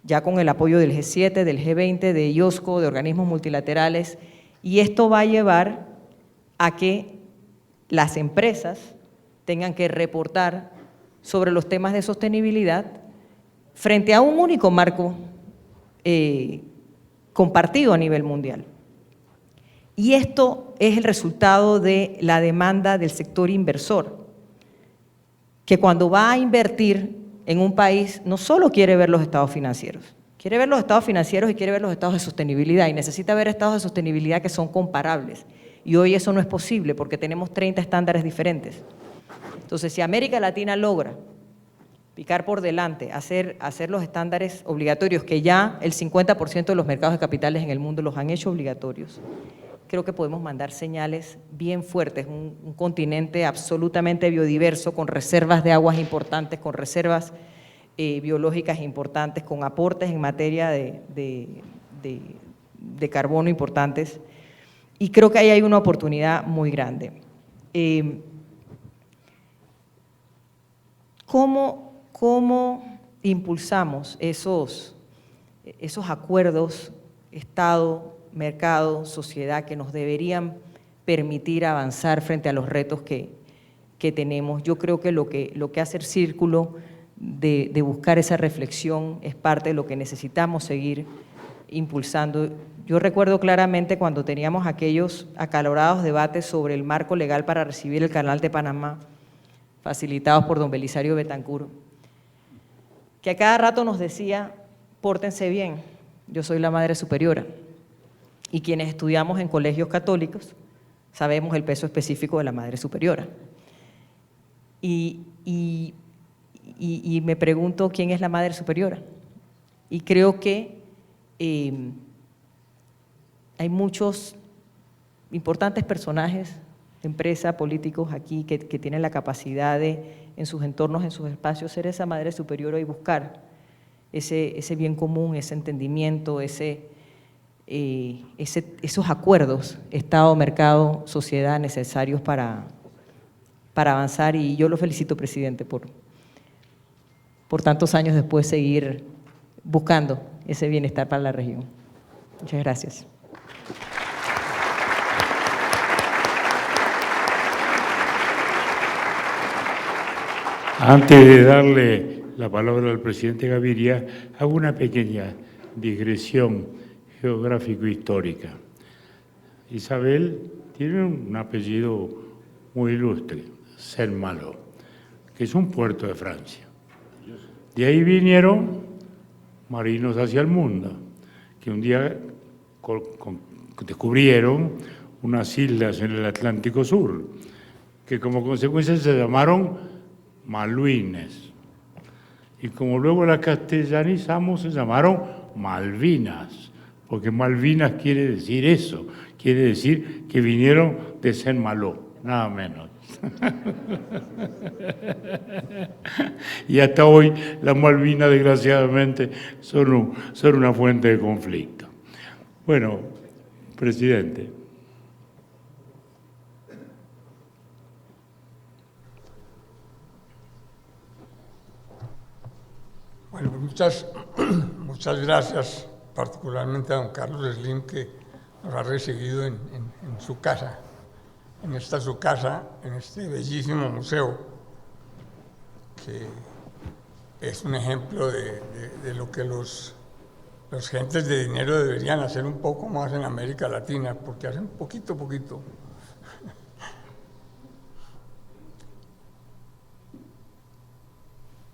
ya con el apoyo del G7, del G20, de IOSCO, de organismos multilaterales, y esto va a llevar a que las empresas tengan que reportar sobre los temas de sostenibilidad frente a un único marco compartido a nivel mundial. Y esto es el resultado de la demanda del sector inversor, que cuando va a invertir en un país no solo quiere ver los estados financieros, quiere ver los estados financieros y quiere ver los estados de sostenibilidad, y necesita ver estados de sostenibilidad que son comparables. Y hoy eso no es posible porque tenemos 30 estándares diferentes. Entonces, si América Latina logra picar por delante, hacer los estándares obligatorios, que ya el 50% de los mercados de capitales en el mundo los han hecho obligatorios, creo que podemos mandar señales bien fuertes, un continente absolutamente biodiverso, con reservas de aguas importantes, con reservas biológicas importantes, con aportes en materia de carbono importantes, y creo que ahí hay una oportunidad muy grande. ¿Cómo impulsamos esos acuerdos Estado, mercado, sociedad, que nos deberían permitir avanzar frente a los retos que tenemos? Yo creo que lo que hace el círculo de buscar esa reflexión es parte de lo que necesitamos seguir impulsando. Yo recuerdo claramente cuando teníamos aquellos acalorados debates sobre el marco legal para recibir el Canal de Panamá, facilitados por don Belisario Betancur, que a cada rato nos decía: pórtense bien, yo soy la Madre Superiora. Y quienes estudiamos en colegios católicos sabemos el peso específico de la Madre Superiora. Y me pregunto quién es la Madre Superiora. Y creo que hay muchos importantes personajes de empresa, políticos aquí que tienen la capacidad de, en sus entornos, en sus espacios, ser esa Madre Superiora y buscar ese bien común, ese entendimiento, esos acuerdos Estado, mercado, sociedad necesarios para avanzar. Y yo lo felicito, presidente, por tantos años después seguir buscando ese bienestar para la región. Muchas gracias. Antes de darle la palabra al presidente Gaviria, hago una pequeña digresión geográfico-histórica. Isabel tiene un apellido muy ilustre, Saint-Malo, que es un puerto de Francia. De ahí vinieron marinos hacia el mundo, que un día descubrieron unas islas en el Atlántico Sur, que como consecuencia se llamaron Malvines, y como luego la castellanizamos se llamaron Malvinas, porque Malvinas quiere decir eso, quiere decir que vinieron de Saint-Malo, nada menos. Y hasta hoy las Malvinas, desgraciadamente, son una fuente de conflicto. Bueno, presidente. Bueno, muchas gracias, particularmente a don Carlos Slim, que nos ha recibido en su casa, en esta su casa, en este bellísimo museo, que es un ejemplo de lo que los gentes de dinero deberían hacer un poco más en América Latina, porque hacen poquito.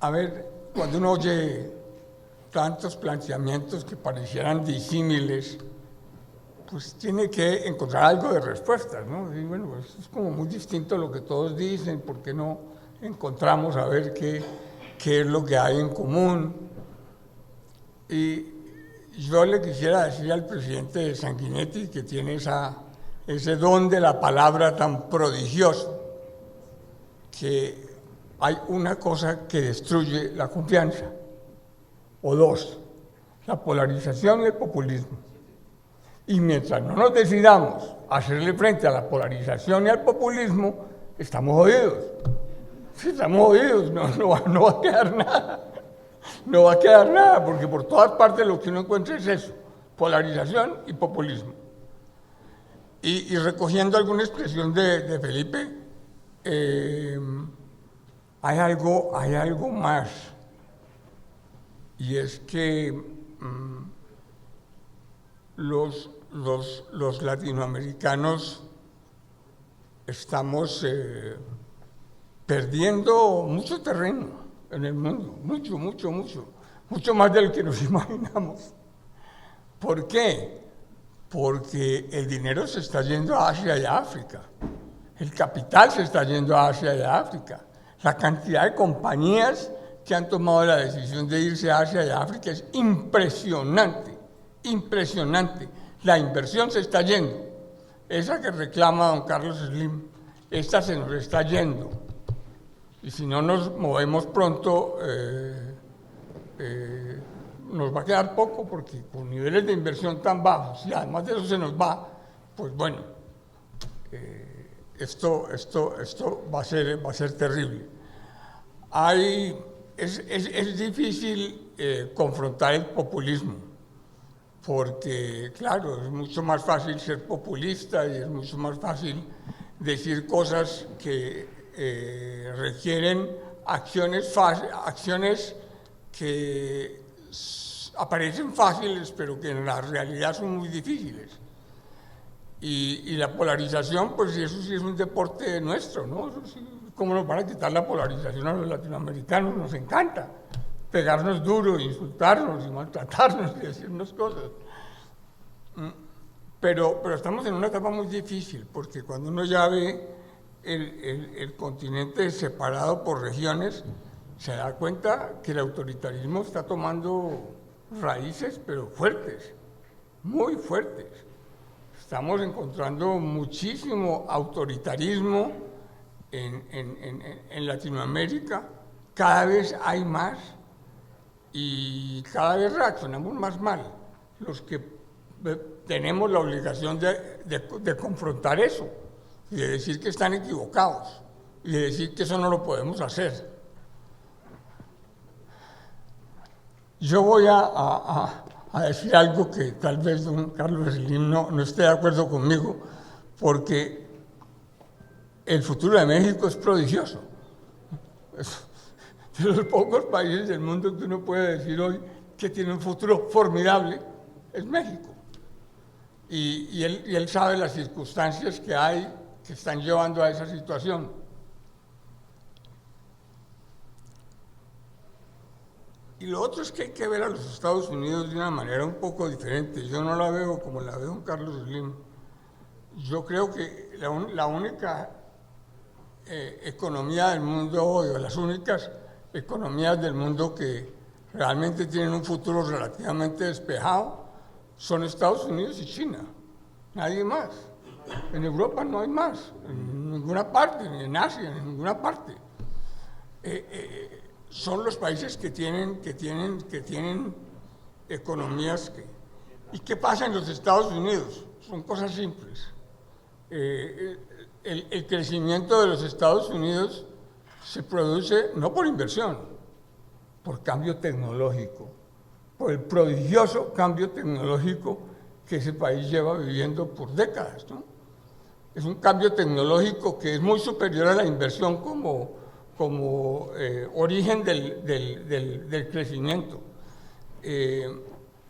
A ver, cuando uno oye tantos planteamientos que parecieran disímiles, pues tiene que encontrar algo de respuestas, ¿no? Y bueno, pues es como muy distinto a lo que todos dicen, ¿por qué no encontramos a ver qué es lo que hay en común? Y yo le quisiera decir al presidente Sanguinetti, que tiene ese don de la palabra tan prodigioso, que hay una cosa que destruye la confianza, o dos: la polarización y el populismo. Y mientras no nos decidamos a hacerle frente a la polarización y al populismo, estamos jodidos. Si estamos jodidos, no va a quedar nada. No va a quedar nada, porque por todas partes lo que uno encuentra es eso: polarización y populismo. Y recogiendo alguna expresión de Felipe, hay algo más, y es que los latinoamericanos estamos perdiendo mucho terreno en el mundo, mucho más del que nos imaginamos. ¿Por qué? Porque el dinero se está yendo a Asia y a África, el capital se está yendo a Asia y a África. La cantidad de compañías que han tomado la decisión de irse a Asia y a África es impresionante. La inversión se está yendo esa que reclama don Carlos Slim, esta se nos está yendo. Y si no nos movemos pronto, nos va a quedar poco, porque con niveles de inversión tan bajos, y además de eso se nos va, pues bueno, esto va a ser terrible. Es difícil confrontar el populismo, porque claro, es mucho más fácil ser populista y es mucho más fácil decir cosas que requieren acciones que aparecen fáciles, pero que en la realidad son muy difíciles. Y la polarización, pues eso sí es un deporte nuestro, ¿no? Eso sí, ¿cómo nos van a quitar la polarización a los latinoamericanos? Nos encanta pegarnos duro, insultarnos y maltratarnos y decirnos cosas. Pero estamos en una etapa muy difícil, porque cuando uno ya ve el continente separado por regiones, se da cuenta que el autoritarismo está tomando raíces, pero fuertes, muy fuertes. Estamos encontrando muchísimo autoritarismo en Latinoamérica, cada vez hay más y cada vez reaccionamos más mal. Los que tenemos la obligación de confrontar eso y de decir que están equivocados y de decir que eso no lo podemos hacer. Yo voy a decir algo que tal vez don Carlos Slim no esté de acuerdo conmigo, porque el futuro de México es prodigioso. Es de los pocos países del mundo que uno puede decir hoy que tiene un futuro formidable, es México. Y él sabe las circunstancias que hay que están llevando a esa situación. Y lo otro es que hay que ver a los Estados Unidos de una manera un poco diferente. Yo no la veo como la ve don Carlos Slim. Yo creo que la única economía del mundo hoy, o las únicas economías del mundo que realmente tienen un futuro relativamente despejado, son Estados Unidos y China. Nadie más. En Europa no hay más, en ninguna parte, ni en Asia, en ninguna parte. Son los países que tienen economías que... ¿Y qué pasa en los Estados Unidos? Son cosas simples. El crecimiento de los Estados Unidos se produce no por inversión, por cambio tecnológico, por el prodigioso cambio tecnológico que ese país lleva viviendo por décadas, ¿no? Es un cambio tecnológico que es muy superior a la inversión como origen del crecimiento.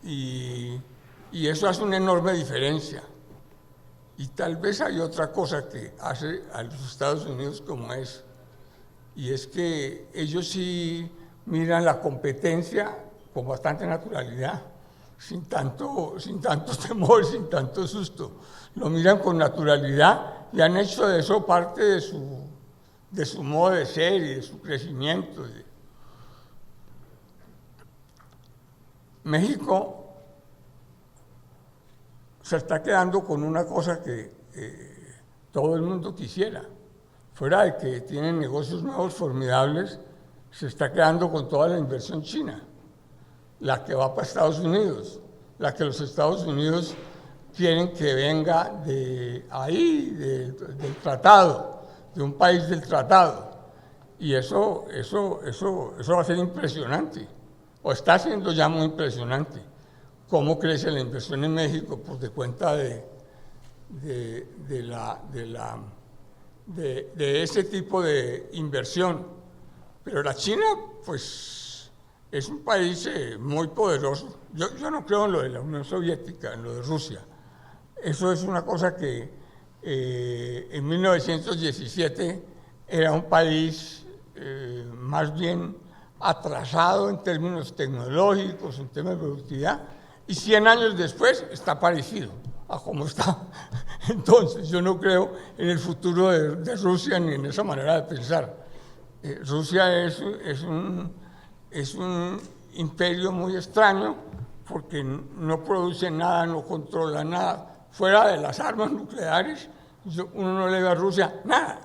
Y eso hace una enorme diferencia. Y tal vez hay otra cosa que hace a los Estados Unidos como es, y es que ellos sí miran la competencia con bastante naturalidad, sin tanto temor, sin tanto susto. Lo miran con naturalidad y han hecho de eso parte de su modo de ser y de su crecimiento. México se está quedando con una cosa que todo el mundo quisiera. Fuera de que tienen negocios nuevos formidables, se está quedando con toda la inversión china, la que va para Estados Unidos, la que los Estados Unidos quieren que venga de ahí, del tratado, de un país del tratado. Y eso va a ser impresionante, o está siendo ya muy impresionante, cómo crece la inversión en México por de cuenta de ese tipo de inversión. Pero la China, pues, es un país muy poderoso. Yo no creo en lo de la Unión Soviética, en lo de Rusia. Eso es una cosa que en 1917 era un país más bien atrasado en términos tecnológicos, en términos de productividad, y 100 años después está parecido a cómo está. Entonces, yo no creo en el futuro de Rusia ni en esa manera de pensar. Rusia es un imperio muy extraño porque no produce nada, no controla nada, fuera de las armas nucleares, uno no le ve a Rusia nada.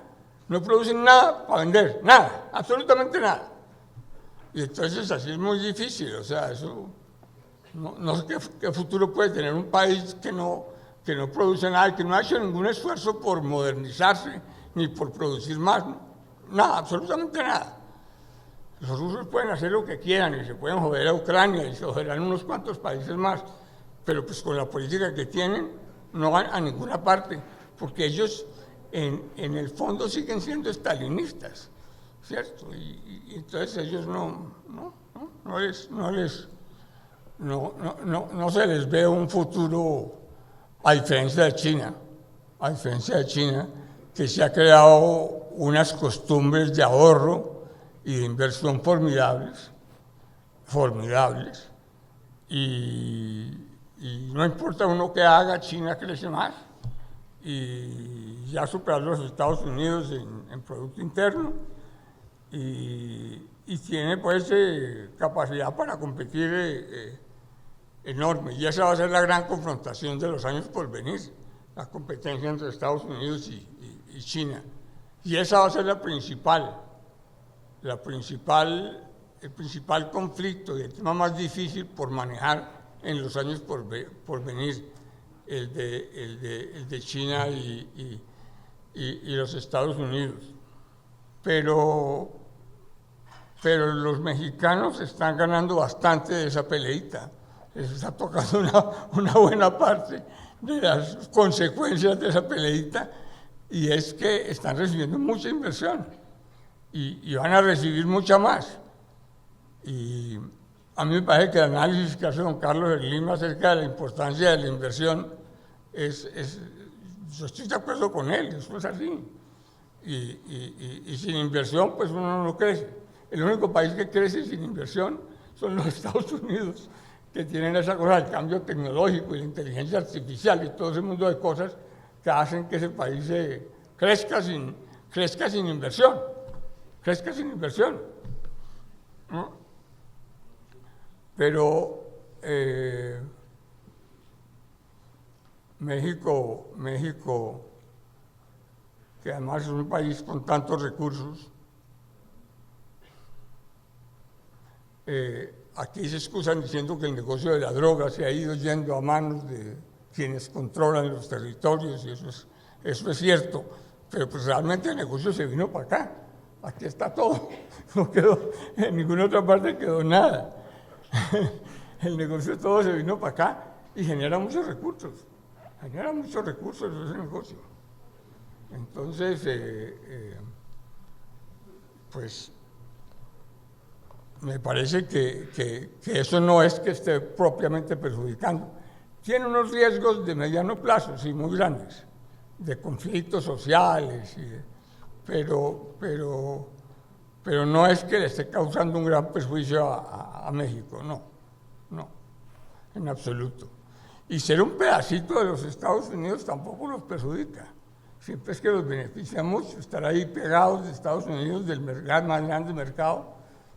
No producen nada para vender, nada, absolutamente nada. Y entonces así es muy difícil, o sea, eso, no sé qué futuro puede tener un país que no produce nada, que no ha hecho ningún esfuerzo por modernizarse ni por producir más, nada, absolutamente nada. Los rusos pueden hacer lo que quieran y se pueden joder a Ucrania y se joderán unos cuantos países más, pero pues con la política que tienen no van a ninguna parte, porque ellos en el fondo siguen siendo estalinistas, ¿cierto? Y entonces ellos no se les ve un futuro, a diferencia de China, que se ha creado unas costumbres de ahorro y de inversión formidables, y no importa uno qué haga, China crece más y ya supera a los Estados Unidos en Producto Interno y tiene pues capacidad para competir enorme, y esa va a ser la gran confrontación de los años por venir, la competencia entre Estados Unidos y China, y esa va a ser el principal conflicto y el tema más difícil por manejar en los años por venir, el de China y los Estados Unidos. Pero los mexicanos están ganando bastante de esa peleita, les está tocando una buena parte de las consecuencias de esa peleita, y es que están recibiendo mucha inversión y van a recibir mucha más. Y a mí me parece que el análisis que hace don Carlos Slim acerca de la importancia de la inversión yo estoy de acuerdo con él, eso es así. Y sin inversión, pues uno no crece. El único país que crece sin inversión son los Estados Unidos, que tienen esa cosa del cambio tecnológico y la inteligencia artificial y todo ese mundo de cosas que hacen que ese país crezca sin inversión. ¿No? Pero México, que además es un país con tantos recursos, aquí se excusan diciendo que el negocio de la droga se ha ido yendo a manos de quienes controlan los territorios, y eso es cierto, pero pues realmente el negocio se vino para acá. Aquí está todo, no quedó, en ninguna otra parte quedó nada. El negocio todo se vino para acá y genera muchos recursos ese negocio. Entonces, pues me parece que eso no es que esté propiamente perjudicando. Tiene unos riesgos de mediano plazo, sí, muy grandes, de conflictos sociales, pero no es que le esté causando un gran perjuicio a México, no, en absoluto. Y ser un pedacito de los Estados Unidos tampoco los perjudica, siempre es que los beneficia mucho, estar ahí pegados de Estados Unidos, del más grande mercado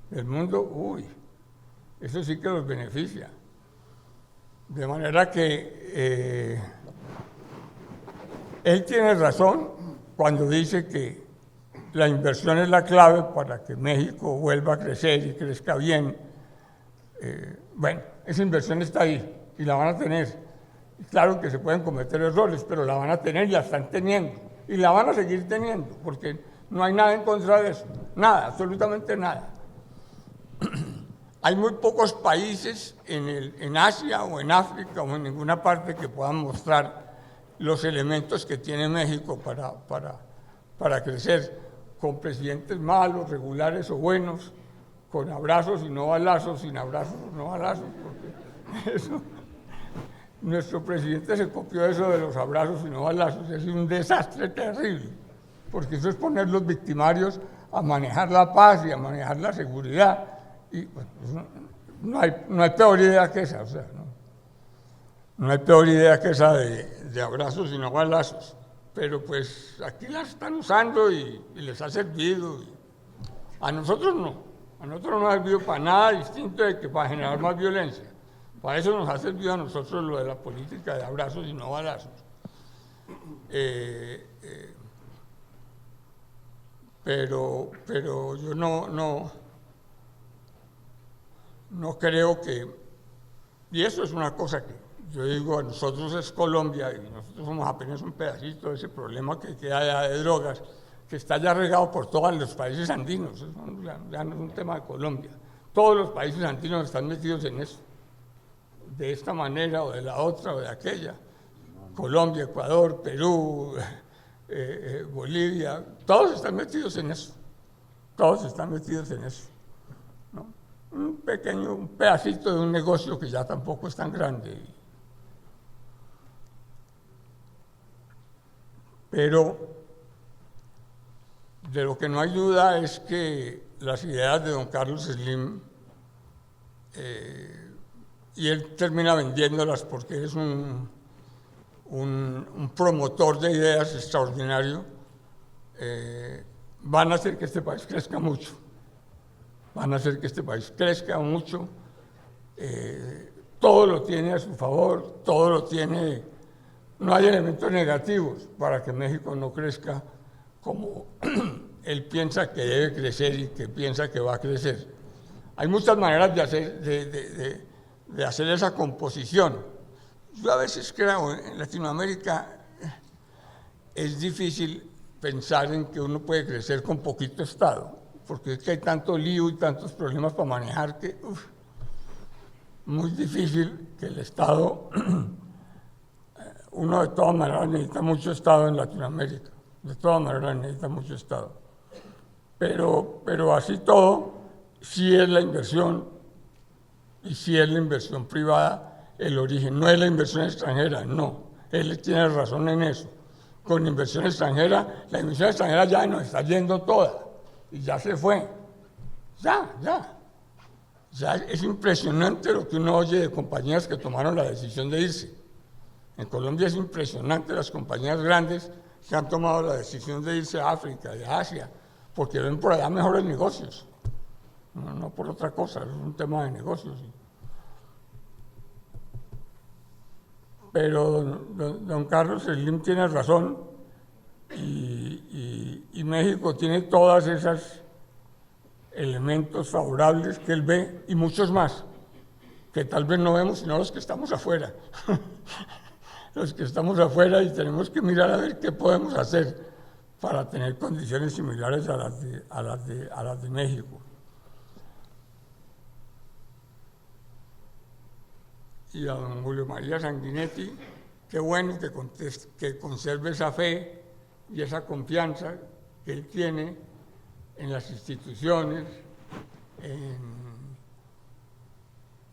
del mundo, eso sí que los beneficia. De manera que él tiene razón cuando dice que la inversión es la clave para que México vuelva a crecer y crezca bien. Bueno, esa inversión está ahí y la van a tener. Y claro que se pueden cometer errores, pero la van a tener y la están teniendo. Y la van a seguir teniendo, porque no hay nada en contra de eso. Nada, absolutamente nada. Hay muy pocos países en Asia o en África o en ninguna parte que puedan mostrar los elementos que tiene México para crecer, con presidentes malos, regulares o buenos, con abrazos y no balazos, sin abrazos o no balazos, porque eso, nuestro presidente se copió eso de los abrazos y no balazos, es un desastre terrible, porque eso es poner los victimarios a manejar la paz y a manejar la seguridad, y bueno, no hay peor idea que esa, o sea, no hay peor idea que esa de abrazos y no balazos. Pero pues aquí las están usando y les ha servido. A nosotros no ha servido para nada distinto de que para generar más violencia. Para eso nos ha servido a nosotros lo de la política de abrazos y no balazos. Pero yo no creo que, y eso es una cosa que yo digo, a nosotros es Colombia y nosotros somos apenas un pedacito de ese problema que queda allá de drogas, que está ya regado por todos los países andinos. Eso ya no es un tema de Colombia. Todos los países andinos están metidos en eso, de esta manera o de la otra o de aquella. Colombia, Ecuador, Perú, Bolivia, todos están metidos en eso. Todos están metidos en eso, ¿no? Un pedacito de un negocio que ya tampoco es tan grande. Pero de lo que no hay duda es que las ideas de don Carlos Slim, y él termina vendiéndolas porque es un promotor de ideas extraordinario, van a hacer que este país crezca mucho. Van a hacer que este país crezca mucho. Todo lo tiene a su favor, todo lo tiene. No hay elementos negativos para que México no crezca como él piensa que debe crecer y que piensa que va a crecer. Hay muchas maneras de hacer esa composición. Yo a veces creo, en Latinoamérica es difícil pensar en que uno puede crecer con poquito Estado, porque es que hay tanto lío y tantos problemas para manejar que muy difícil que el Estado, uno de todas maneras necesita mucho Estado en Latinoamérica, de todas maneras necesita mucho Estado. Pero así todo, sí es la inversión y sí es la inversión privada el origen, no es la inversión extranjera, no, él tiene razón en eso. Con inversión extranjera, la inversión extranjera ya nos está yendo toda y ya se fue, ya es impresionante lo que uno oye de compañías que tomaron la decisión de irse. En Colombia es impresionante las compañías grandes que han tomado la decisión de irse a África, de Asia, porque ven por allá mejores negocios, no por otra cosa, es un tema de negocios. Pero don Carlos Slim tiene razón y México tiene todos esos elementos favorables que él ve y muchos más, que tal vez no vemos sino los que estamos afuera. Los que estamos afuera y tenemos que mirar a ver qué podemos hacer para tener condiciones similares a las de México. Y a don Julio María Sanguinetti, qué bueno que conserve esa fe y esa confianza que él tiene en las instituciones,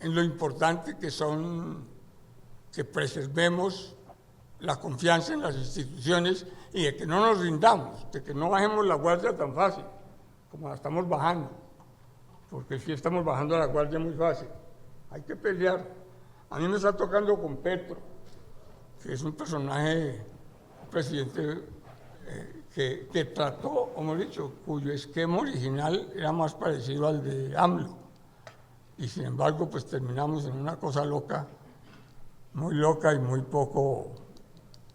en lo importante que son que preservemos la confianza en las instituciones y de que no nos rindamos, de que no bajemos la guardia tan fácil como la estamos bajando, porque sí estamos bajando la guardia muy fácil. Hay que pelear. A mí me está tocando con Petro, que es un personaje, un presidente que trató, o mejor dicho, cuyo esquema original era más parecido al de AMLO. Y sin embargo, pues terminamos en una cosa loca, muy loca y muy poco,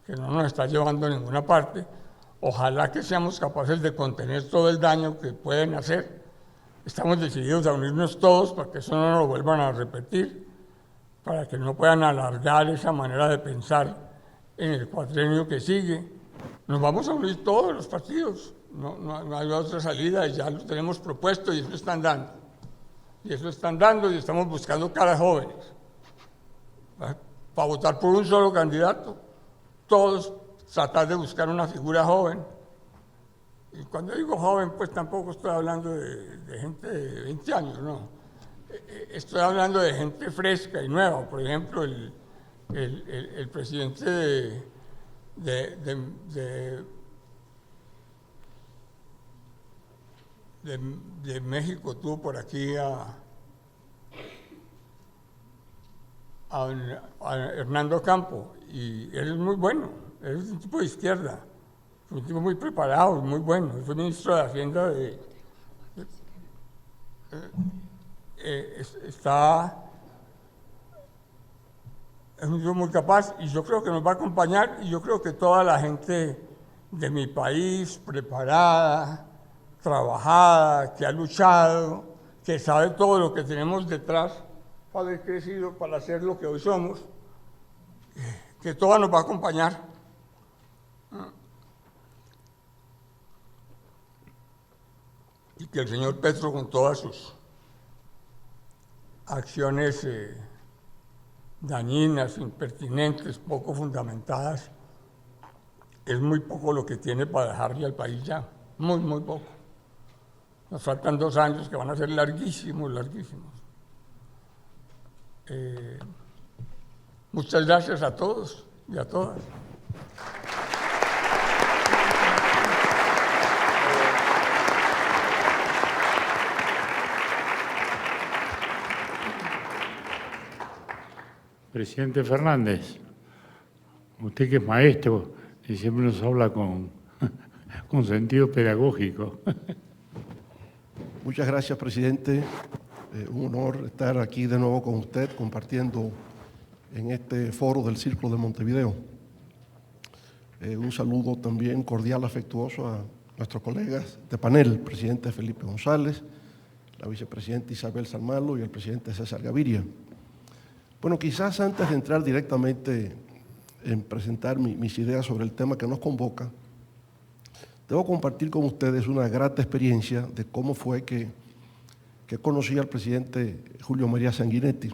que no nos está llevando a ninguna parte. Ojalá que seamos capaces de contener todo el daño que pueden hacer. Estamos decididos a unirnos todos para que eso no lo vuelvan a repetir, para que no puedan alargar esa manera de pensar en el cuatrenio que sigue. Nos vamos a unir todos los partidos, no hay otra salida, y ya lo tenemos propuesto y eso están dando. Y eso están dando y estamos buscando caras jóvenes. Para votar por un solo candidato, todos tratar de buscar una figura joven. Y cuando digo joven, pues tampoco estoy hablando de gente de 20 años, no. Estoy hablando de gente fresca y nueva. Por ejemplo, el presidente de México tuvo por aquí a Hernando Campo, y él es muy bueno, él es un tipo de izquierda, un tipo muy preparado y muy bueno. Fue ministro de Hacienda está es un tipo muy capaz y yo creo que nos va a acompañar y yo creo que toda la gente de mi país, preparada, trabajada, que ha luchado, que sabe todo lo que tenemos detrás para haber crecido, para hacer lo que hoy somos, que toda nos va a acompañar. Y que el señor Petro, con todas sus acciones dañinas, impertinentes, poco fundamentadas, es muy poco lo que tiene para dejarle al país ya, muy, muy poco. Nos faltan 2 años que van a ser larguísimos, larguísimos. Muchas gracias a todos y a todas. Presidente Fernández, usted que es maestro y siempre nos habla con sentido pedagógico. Muchas gracias, presidente. Un honor estar aquí de nuevo con usted, compartiendo en este foro del Círculo de Montevideo. Un saludo también cordial, afectuoso a nuestros colegas de panel, el presidente Felipe González, la vicepresidenta Isabel Salmalo y el presidente César Gaviria. Bueno, quizás antes de entrar directamente en presentar mis ideas sobre el tema que nos convoca, debo compartir con ustedes una grata experiencia de cómo fue que conocí al presidente Julio María Sanguinetti.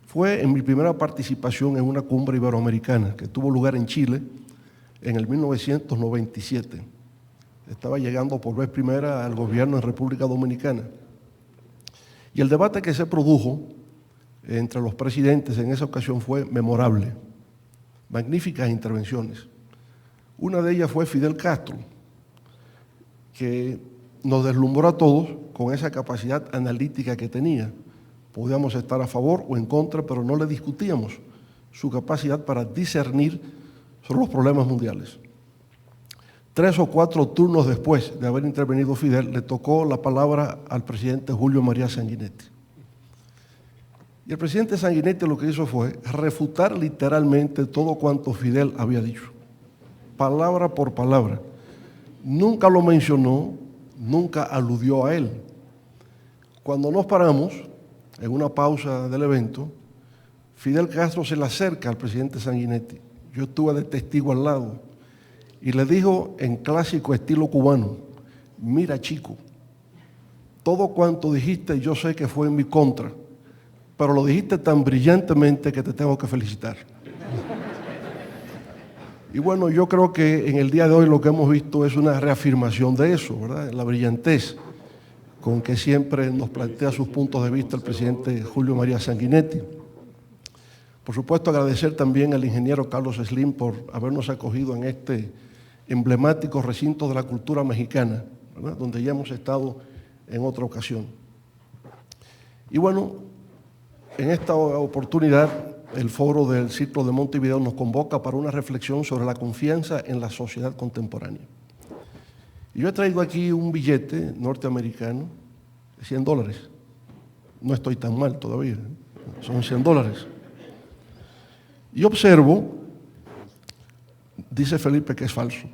Fue en mi primera participación en una cumbre iberoamericana que tuvo lugar en Chile en el 1997. Estaba llegando por vez primera al gobierno en República Dominicana. Y el debate que se produjo entre los presidentes en esa ocasión fue memorable. Magníficas intervenciones. Una de ellas fue Fidel Castro, que nos deslumbró a todos con esa capacidad analítica que tenía. Podíamos estar a favor o en contra, pero no le discutíamos su capacidad para discernir sobre los problemas mundiales. 3 o 4 turnos después de haber intervenido Fidel, le tocó la palabra al presidente Julio María Sanguinetti. Y el presidente Sanguinetti lo que hizo fue refutar literalmente todo cuanto Fidel había dicho, palabra por palabra. Nunca lo mencionó, nunca aludió a él. Cuando nos paramos, en una pausa del evento, Fidel Castro se le acerca al presidente Sanguinetti. Yo estuve de testigo al lado y le dijo en clásico estilo cubano: mira, chico, todo cuanto dijiste yo sé que fue en mi contra, pero lo dijiste tan brillantemente que te tengo que felicitar. Y bueno, yo creo que en el día de hoy lo que hemos visto es una reafirmación de eso, ¿verdad? La brillantez con que siempre nos plantea sus puntos de vista el presidente Julio María Sanguinetti. Por supuesto, agradecer también al ingeniero Carlos Slim por habernos acogido en este emblemático recinto de la cultura mexicana, ¿verdad? Donde ya hemos estado en otra ocasión. Y bueno, en esta oportunidad, el foro del Círculo de Montevideo nos convoca para una reflexión sobre la confianza en la sociedad contemporánea. Y yo he traído aquí un billete norteamericano de $100. No estoy tan mal todavía, son $100. Y observo, dice Felipe que es falso.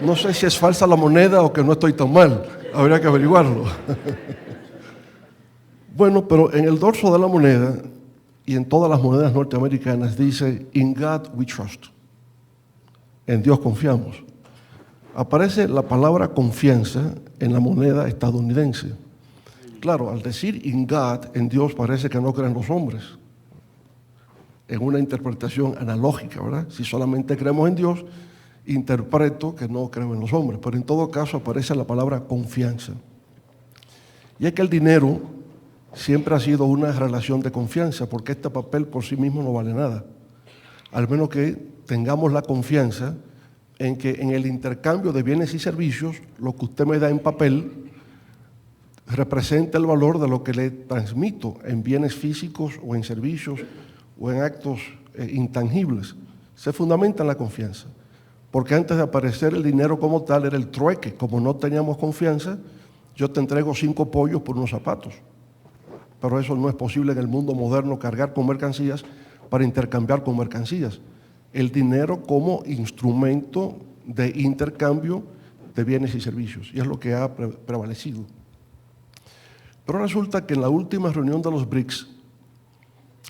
No sé si es falsa la moneda o que no estoy tan mal, habría que averiguarlo. Bueno, pero en el dorso de la moneda y en todas las monedas norteamericanas dice "In God we trust", en Dios confiamos. Aparece la palabra confianza en la moneda estadounidense. Claro, al decir "In God", en Dios, parece que no creen los hombres. En una interpretación analógica, ¿verdad? Si solamente creemos en Dios, interpreto que no creo en los hombres, pero en todo caso aparece la palabra confianza. Y es que el dinero siempre ha sido una relación de confianza, porque este papel por sí mismo no vale nada, al menos que tengamos la confianza en que en el intercambio de bienes y servicios, lo que usted me da en papel representa el valor de lo que le transmito en bienes físicos o en servicios o en actos intangibles. Se fundamenta en la confianza, porque antes de aparecer el dinero como tal era el trueque. Como no teníamos confianza, yo te entrego 5 pollos por unos zapatos. Pero eso no es posible en el mundo moderno, cargar con mercancías para intercambiar con mercancías, el dinero como instrumento de intercambio de bienes y servicios, y es lo que ha prevalecido. Pero resulta que en la última reunión de los BRICS,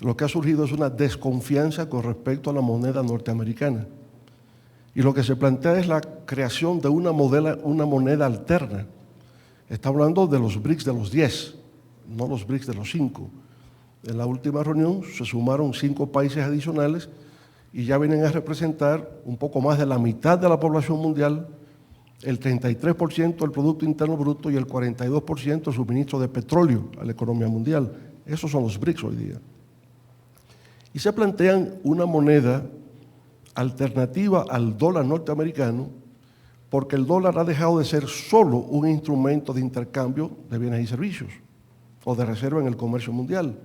lo que ha surgido es una desconfianza con respecto a la moneda norteamericana. Y lo que se plantea es la creación de una moneda alterna. Está hablando de los BRICS de los 10, no los BRICS de los 5. En la última reunión se sumaron 5 países adicionales y ya vienen a representar un poco más de la mitad de la población mundial, el 33% del Producto Interno Bruto y el 42% del suministro de petróleo a la economía mundial. Esos son los BRICS hoy día. Y se plantean una moneda alternativa al dólar norteamericano, porque el dólar ha dejado de ser solo un instrumento de intercambio de bienes y servicios o de reserva en el comercio mundial,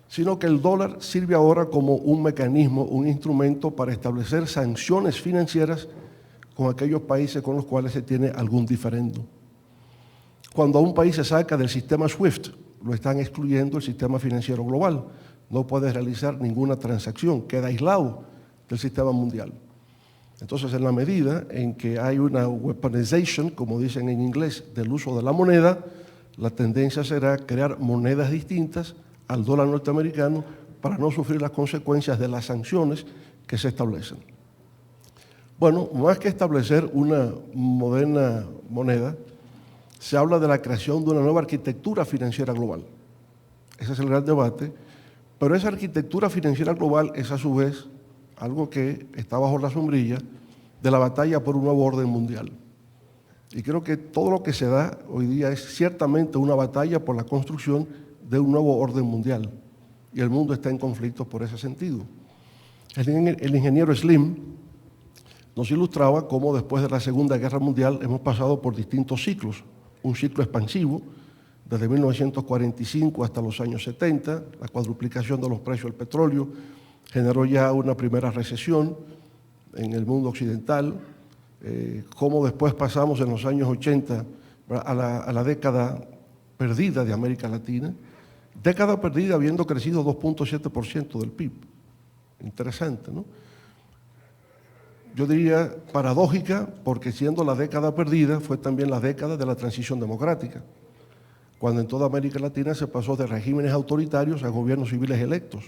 sino que el dólar sirve ahora como un mecanismo, un instrumento para establecer sanciones financieras con aquellos países con los cuales se tiene algún diferendo. Cuando un país se saca del sistema SWIFT, lo están excluyendo del sistema financiero global. No puede realizar ninguna transacción, queda aislado del sistema mundial. Entonces, en la medida en que hay una weaponization, como dicen en inglés, del uso de la moneda, la tendencia será crear monedas distintas al dólar norteamericano para no sufrir las consecuencias de las sanciones que se establecen. Bueno, más que establecer una moderna moneda, se habla de la creación de una nueva arquitectura financiera global. Ese es el gran debate, pero esa arquitectura financiera global es a su vez algo que está bajo la sombrilla de la batalla por un nuevo orden mundial. Y creo que todo lo que se da hoy día es ciertamente una batalla por la construcción de un nuevo orden mundial. Y el mundo está en conflicto por ese sentido. El ingeniero Slim nos ilustraba cómo después de la Segunda Guerra Mundial hemos pasado por distintos ciclos. Un ciclo expansivo, desde 1945 hasta los años 70, la cuadruplicación de los precios del petróleo generó ya una primera recesión en el mundo occidental, cómo después pasamos en los años 80 a la década perdida de América Latina, década perdida habiendo crecido 2.7% del PIB. Interesante, ¿no? Yo diría paradójica, porque siendo la década perdida, fue también la década de la transición democrática, cuando en toda América Latina se pasó de regímenes autoritarios a gobiernos civiles electos,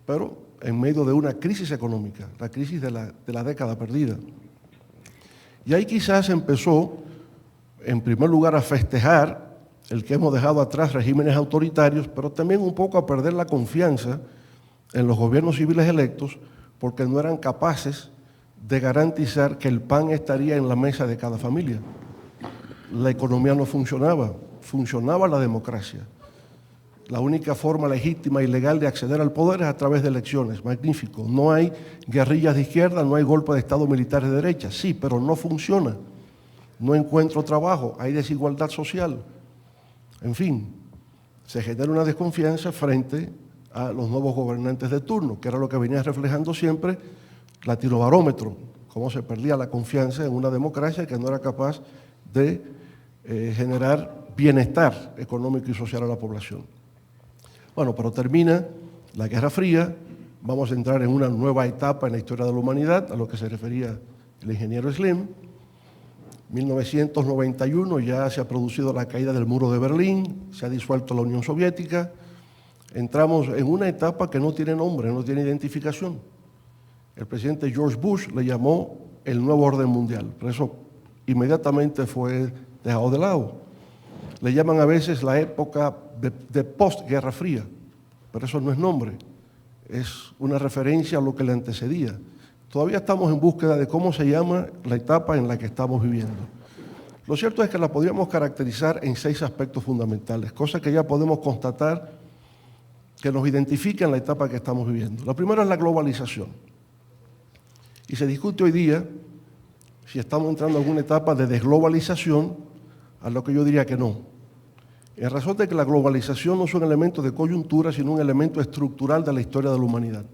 pero en medio de una crisis económica, la crisis de la década perdida. Y ahí quizás empezó, en primer lugar, a festejar el que hemos dejado atrás regímenes autoritarios, pero también un poco a perder la confianza en los gobiernos civiles electos, porque no eran capaces de garantizar que el pan estaría en la mesa de cada familia. La economía no funcionaba, funcionaba la democracia. La única forma legítima y legal de acceder al poder es a través de elecciones. Magnífico. No hay guerrillas de izquierda, no hay golpe de Estado militar de derecha. Sí, pero no funciona. No encuentro trabajo, hay desigualdad social. En fin, se genera una desconfianza frente a los nuevos gobernantes de turno, que era lo que venía reflejando siempre Latinobarómetro, cómo se perdía la confianza en una democracia que no era capaz de generar bienestar económico y social a la población. Bueno, pero termina la Guerra Fría, vamos a entrar en una nueva etapa en la historia de la humanidad, a lo que se refería el ingeniero Slim. 1991 ya se ha producido la caída del muro de Berlín, se ha disuelto la Unión Soviética, entramos en una etapa que no tiene nombre, no tiene identificación. El presidente George Bush le llamó el nuevo orden mundial, pero eso inmediatamente fue dejado de lado. Le llaman a veces la época de post-Guerra Fría, pero eso no es nombre, es una referencia a lo que le antecedía. Todavía estamos en búsqueda de cómo se llama la etapa en la que estamos viviendo. Lo cierto es que la podríamos caracterizar en 6 aspectos fundamentales, cosas que ya podemos constatar que nos identifican la etapa que estamos viviendo. La primera es la globalización. Y se discute hoy día si estamos entrando en alguna etapa de desglobalización, a lo que yo diría que no. En razón de que la globalización no es un elemento de coyuntura, sino un elemento estructural de la historia de la humanidad.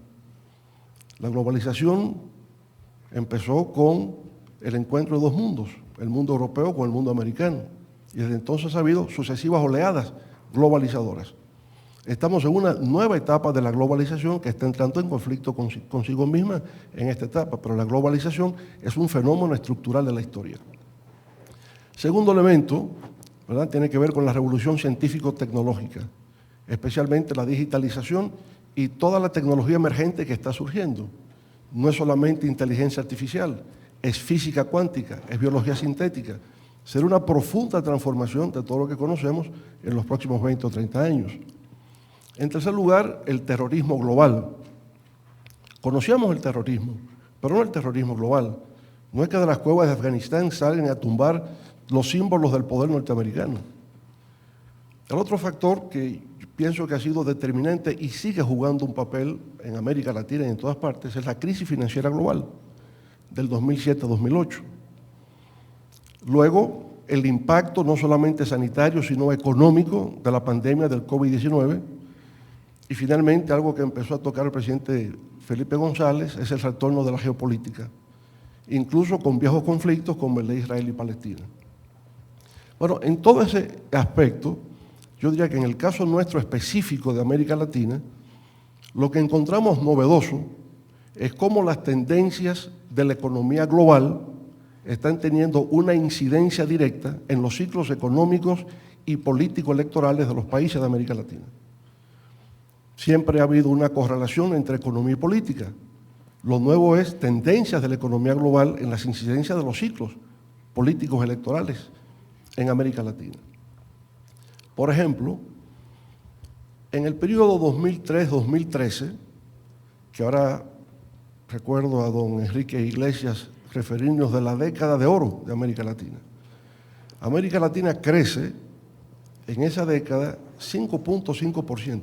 La globalización empezó con el encuentro de 2 mundos, el mundo europeo con el mundo americano. Y desde entonces ha habido sucesivas oleadas globalizadoras. Estamos en una nueva etapa de la globalización que está entrando en conflicto consigo misma en esta etapa, pero la globalización es un fenómeno estructural de la historia. Segundo elemento, ¿verdad?, tiene que ver con la revolución científico-tecnológica, especialmente la digitalización y toda la tecnología emergente que está surgiendo. No es solamente inteligencia artificial, es física cuántica, es biología sintética. Será una profunda transformación de todo lo que conocemos en los próximos 20 o 30 años. En tercer lugar, el terrorismo global. Conocíamos el terrorismo, pero no el terrorismo global. No es que de las cuevas de Afganistán salgan a tumbar los símbolos del poder norteamericano. El otro factor que pienso que ha sido determinante y sigue jugando un papel en América Latina y en todas partes es la crisis financiera global del 2007-2008. Luego, el impacto no solamente sanitario, sino económico de la pandemia del COVID-19. Y finalmente, algo que empezó a tocar el presidente Felipe González, es el retorno de la geopolítica, incluso con viejos conflictos como el de Israel y Palestina. Bueno, en todo ese aspecto, yo diría que en el caso nuestro específico de América Latina, lo que encontramos novedoso es cómo las tendencias de la economía global están teniendo una incidencia directa en los ciclos económicos y político-electorales de los países de América Latina. Siempre ha habido una correlación entre economía y política. Lo nuevo es tendencias de la economía global en las incidencias de los ciclos políticos electorales en América Latina. Por ejemplo, en el periodo 2003-2013, que ahora recuerdo a don Enrique Iglesias referirnos de la década de oro de América Latina. América Latina crece en esa década 5.5%.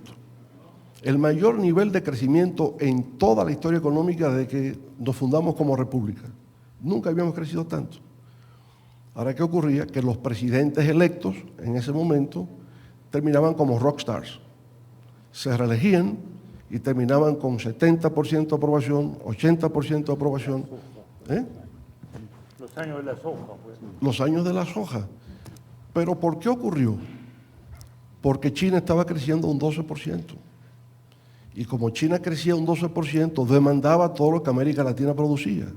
El mayor nivel de crecimiento en toda la historia económica desde que nos fundamos como república. Nunca habíamos crecido tanto. Ahora, ¿qué ocurría? Que los presidentes electos en ese momento terminaban como rockstars. Se reelegían y terminaban con 70% de aprobación, 80% de aprobación. Los años de la soja, pues. Los años de la soja. ¿Pero por qué ocurrió? Porque China estaba creciendo un 12%. Y como China crecía un 12%, demandaba todo lo que América Latina producía.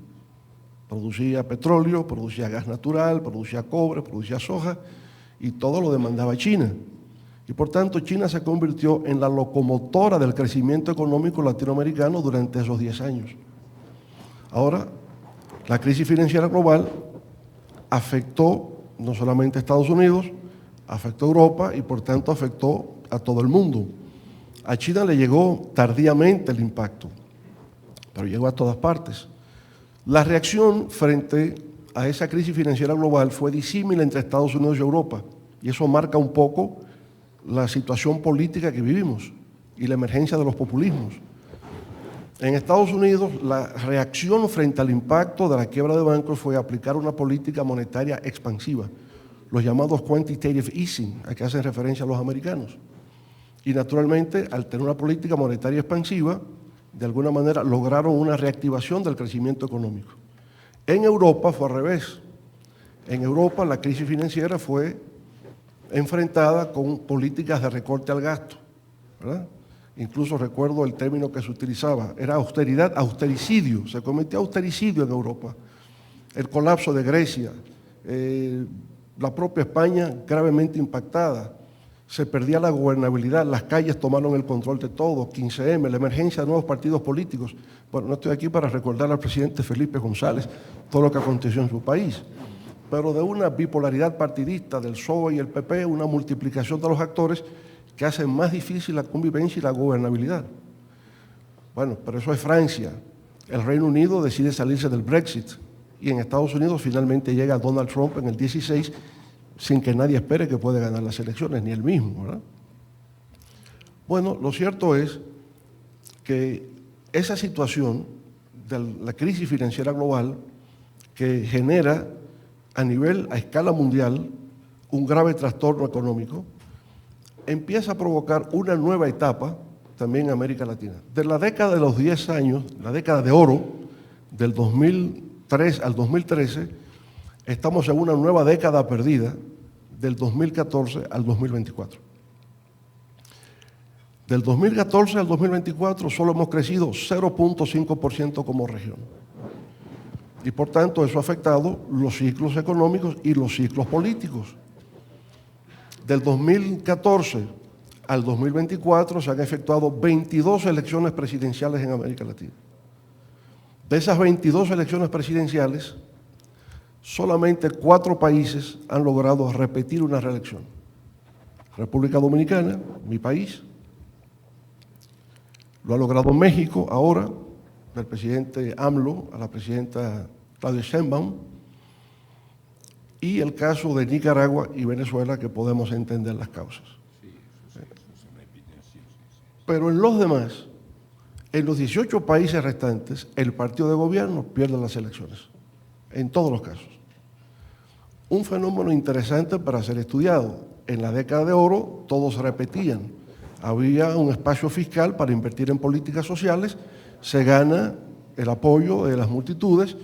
Producía petróleo, producía gas natural, producía cobre, producía soja, y todo lo demandaba China. Y por tanto, China se convirtió en la locomotora del crecimiento económico latinoamericano durante esos 10 años. Ahora, la crisis financiera global afectó no solamente a Estados Unidos, afectó a Europa y por tanto afectó a todo el mundo. A China le llegó tardíamente el impacto, pero llegó a todas partes. La reacción frente a esa crisis financiera global fue disímil entre Estados Unidos y Europa, y eso marca un poco la situación política que vivimos y la emergencia de los populismos. En Estados Unidos, la reacción frente al impacto de la quiebra de bancos fue aplicar una política monetaria expansiva, los llamados quantitative easing, a que hacen referencia los americanos. Y naturalmente, al tener una política monetaria expansiva, de alguna manera lograron una reactivación del crecimiento económico. En Europa fue al revés. En Europa la crisis financiera fue enfrentada con políticas de recorte al gasto, ¿verdad? Incluso recuerdo el término que se utilizaba, era austeridad, austericidio, se cometió austericidio en Europa. El colapso de Grecia, la propia España gravemente impactada, se perdía la gobernabilidad, las calles tomaron el control de todo, 15M, la emergencia de nuevos partidos políticos. Bueno, no estoy aquí para recordar al presidente Felipe González todo lo que aconteció en su país, pero de una bipolaridad partidista del PSOE y el PP, una multiplicación de los actores que hacen más difícil la convivencia y la gobernabilidad. Bueno, pero eso es Francia. El Reino Unido decide salirse del Brexit y en Estados Unidos finalmente llega Donald Trump en el 16 sin que nadie espere que pueda ganar las elecciones, ni él mismo, ¿verdad? Bueno, lo cierto es que esa situación de la crisis financiera global que genera a escala mundial, un grave trastorno económico, empieza a provocar una nueva etapa también en América Latina. De la década de los 10 años, la década de oro, del 2003 al 2013, estamos en una nueva década perdida, del 2014 al 2024. Del 2014 al 2024 solo hemos crecido 0.5% como región. Y por tanto eso ha afectado los ciclos económicos y los ciclos políticos. Del 2014 al 2024 se han efectuado 22 elecciones presidenciales en América Latina. De esas 22 elecciones presidenciales, solamente 4 países han logrado repetir una reelección. República Dominicana, mi país, lo ha logrado México ahora, del presidente AMLO a la presidenta Claudia Sheinbaum, y el caso de Nicaragua y Venezuela, que podemos entender las causas. Pero en los demás, en los 18 países restantes, el partido de gobierno pierde las elecciones, en todos los casos. Un fenómeno interesante para ser estudiado. En la década de oro todos se repetían. Había un espacio fiscal para invertir en políticas sociales, se gana el apoyo de las multitudes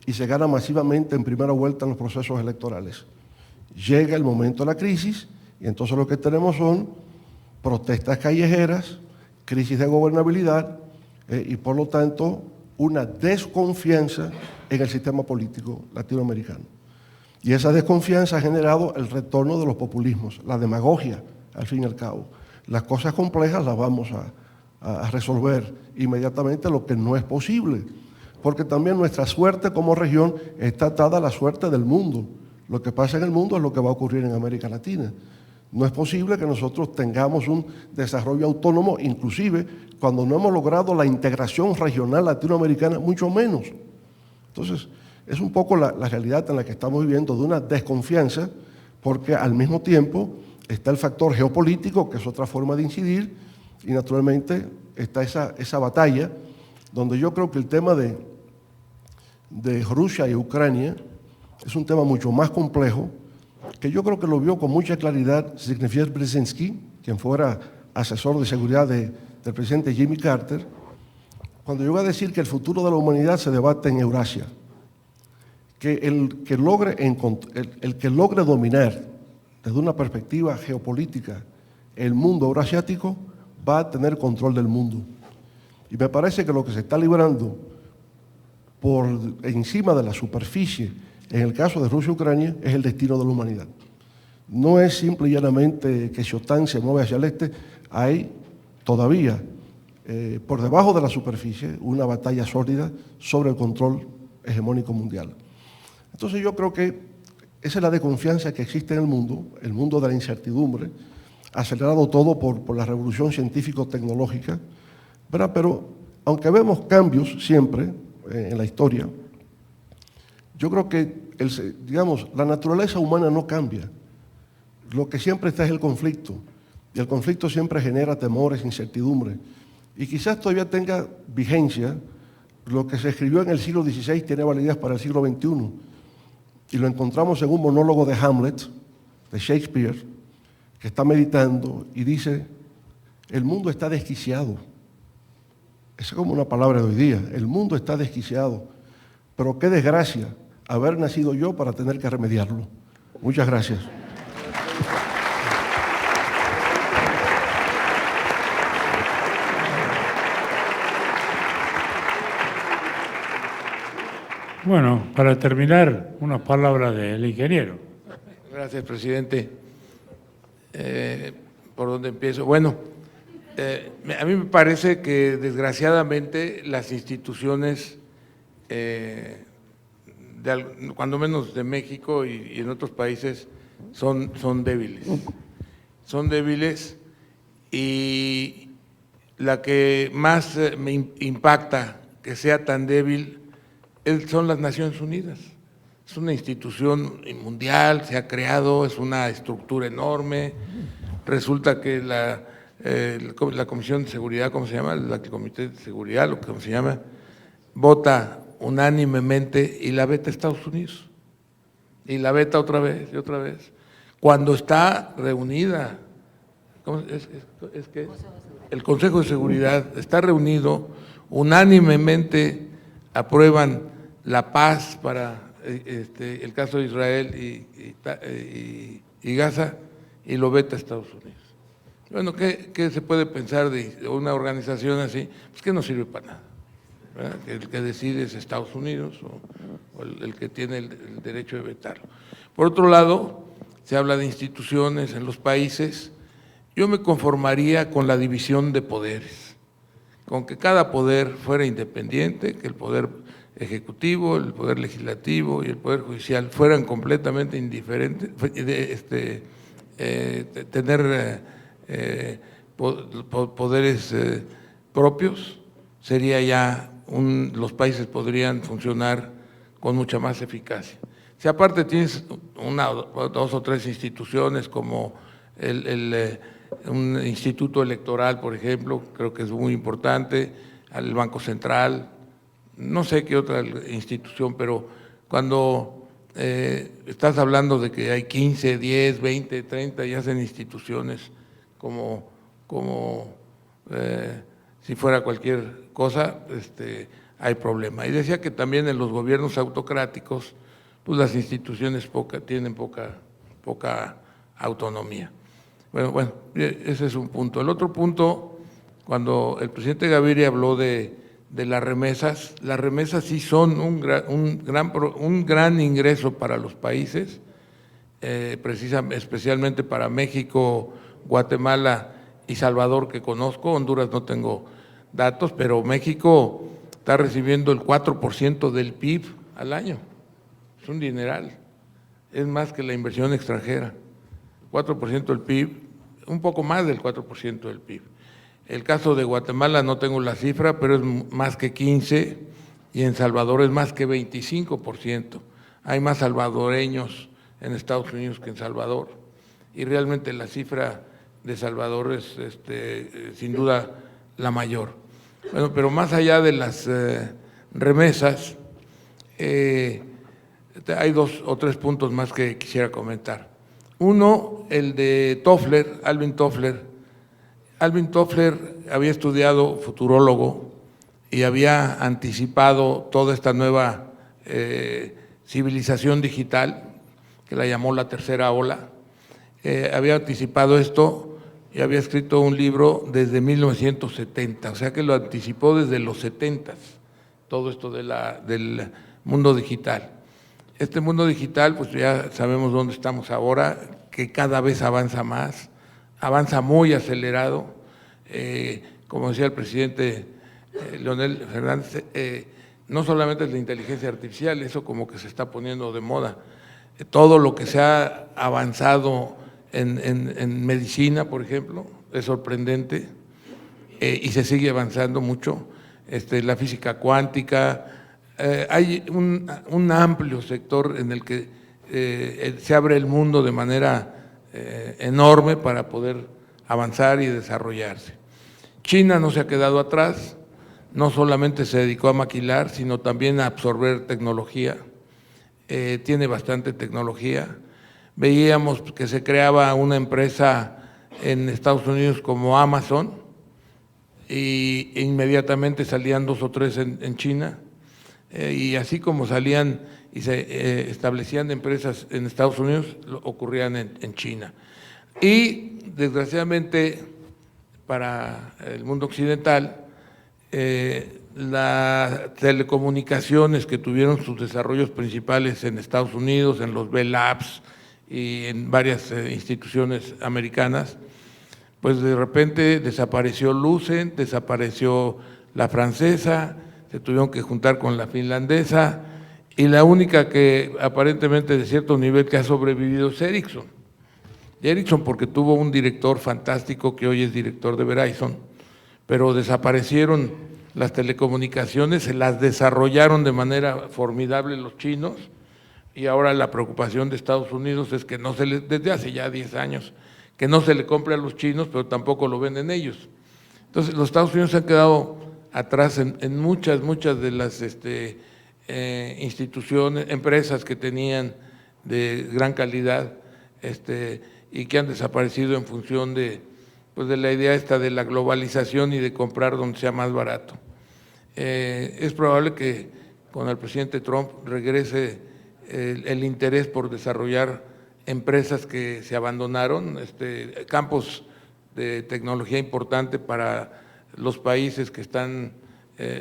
y se gana masivamente en primera vuelta en los procesos electorales. Llega el momento de la crisis y entonces lo que tenemos son protestas callejeras, crisis de gobernabilidad y por lo tanto una desconfianza en el sistema político latinoamericano. Y esa desconfianza ha generado el retorno de los populismos, la demagogia, al fin y al cabo. Las cosas complejas las vamos a resolver inmediatamente, lo que no es posible, porque también nuestra suerte como región está atada a la suerte del mundo. Lo que pasa en el mundo es lo que va a ocurrir en América Latina. No es posible que nosotros tengamos un desarrollo autónomo, inclusive cuando no hemos logrado la integración regional latinoamericana, mucho menos. Entonces, es un poco la realidad en la que estamos viviendo, de una desconfianza, porque al mismo tiempo está el factor geopolítico, que es otra forma de incidir, y naturalmente está esa batalla, donde yo creo que el tema de Rusia y Ucrania es un tema mucho más complejo, que yo creo que lo vio con mucha claridad Zbigniew Brzezinski, quien fuera asesor de seguridad del presidente Jimmy Carter, cuando llegó a decir que el futuro de la humanidad se debate en Eurasia, que el que logre dominar desde una perspectiva geopolítica el mundo eurasiático va a tener control del mundo. Y me parece que lo que se está librando por encima de la superficie en el caso de Rusia y Ucrania es el destino de la humanidad. No es simple y llanamente que si OTAN se mueve hacia el este, hay todavía por debajo de la superficie una batalla sólida sobre el control hegemónico mundial. Entonces yo creo que esa es la desconfianza que existe en el mundo de la incertidumbre, acelerado todo por la revolución científico-tecnológica, ¿verdad? Pero aunque vemos cambios siempre en la historia, yo creo que, la naturaleza humana no cambia. Lo que siempre está es el conflicto, y el conflicto siempre genera temores, incertidumbre. Y quizás todavía tenga vigencia, lo que se escribió en el siglo XVI tiene validez para el siglo XXI, y lo encontramos en un monólogo de Hamlet, de Shakespeare, que está meditando y dice, el mundo está desquiciado. Esa es como una palabra de hoy día, el mundo está desquiciado, pero qué desgracia haber nacido yo para tener que remediarlo. Muchas gracias. Bueno, para terminar, unas palabras del ingeniero. Gracias, presidente. ¿Por dónde empiezo? Bueno, a mí me parece que desgraciadamente las instituciones, cuando menos de México y en otros países, son débiles. Son débiles y la que más me impacta que sea tan débil son las Naciones Unidas. Es una institución mundial, se ha creado, es una estructura enorme. Resulta que la Comisión de Seguridad, ¿cómo se llama? El Comité de Seguridad, lo que se llama, vota unánimemente y la veta Estados Unidos. Y la veta otra vez y otra vez. Cuando está reunida, es que el Consejo de Seguridad está reunido, unánimemente aprueban la paz para el caso de Israel y Gaza, y lo veta Estados Unidos. Bueno, ¿qué se puede pensar de una organización así? Pues que no sirve para nada, ¿verdad? Que el que decide es Estados Unidos o el que tiene el derecho de vetarlo. Por otro lado, se habla de instituciones en los países. Yo me conformaría con la división de poderes, con que cada poder fuera independiente, que el poder ejecutivo, el poder legislativo y el poder judicial fueran completamente indiferentes, tener poderes propios, sería ya los países podrían funcionar con mucha más eficacia. Si aparte tienes dos o tres instituciones como un instituto electoral, por ejemplo, creo que es muy importante, el Banco Central, no sé qué otra institución, pero cuando estás hablando de que hay 15, 10, 20, 30, ya hacen instituciones como si fuera cualquier cosa, hay problema. Y decía que también en los gobiernos autocráticos, pues las instituciones tienen poca autonomía. Bueno, ese es un punto. El otro punto, cuando el presidente Gaviria habló de las remesas sí son un gran ingreso para los países, especialmente para México, Guatemala y Salvador, que conozco. Honduras no tengo datos, pero México está recibiendo el 4% del PIB al año. Es un dineral, es más que la inversión extranjera. 4% del PIB, un poco más del 4% del PIB. El caso de Guatemala no tengo la cifra, pero es más que 15%, y en Salvador es más que 25%. Hay más salvadoreños en Estados Unidos que en Salvador, y realmente la cifra de Salvador es sin duda la mayor. Bueno, pero más allá de las remesas, hay 2 o 3 puntos más que quisiera comentar. Uno, el de Toffler, Alvin Toffler. Alvin Toffler había estudiado, futurólogo, y había anticipado toda esta nueva civilización digital, que la llamó la tercera ola. Había anticipado esto y había escrito un libro desde 1970, o sea que lo anticipó desde los 70, todo esto del mundo digital. Este mundo digital, pues ya sabemos dónde estamos ahora, que cada vez avanza más, avanza muy acelerado. Como decía el presidente Leonel Fernández, no solamente es la inteligencia artificial, eso como que se está poniendo de moda. Todo lo que se ha avanzado en medicina, por ejemplo, es sorprendente, y se sigue avanzando mucho. La física cuántica, hay un amplio sector en el que se abre el mundo de manera enorme para poder avanzar y desarrollarse. China no se ha quedado atrás, no solamente se dedicó a maquilar, sino también a absorber tecnología, tiene bastante tecnología. Veíamos que se creaba una empresa en Estados Unidos como Amazon, e inmediatamente salían 2 o 3 en China, y así como salían y se establecían empresas en Estados Unidos, ocurrían en China. Y desgraciadamente para el mundo occidental, las telecomunicaciones que tuvieron sus desarrollos principales en Estados Unidos, en los Bell Labs y en varias instituciones americanas, pues de repente desapareció Lucent, desapareció la francesa, se tuvieron que juntar con la finlandesa, y la única que aparentemente de cierto nivel que ha sobrevivido es Ericsson. Ericsson porque tuvo un director fantástico que hoy es director de Verizon, pero desaparecieron las telecomunicaciones, se las desarrollaron de manera formidable los chinos, y ahora la preocupación de Estados Unidos es que no se les, desde hace ya 10 años, que no se le compre a los chinos, pero tampoco lo venden ellos. Entonces los Estados Unidos se han quedado atrás en muchas de las instituciones, empresas que tenían de gran calidad, y que han desaparecido en función de la idea esta de la globalización y de comprar donde sea más barato. Es probable que con el presidente Trump regrese el interés por desarrollar empresas que se abandonaron, campos de tecnología importante para los países que están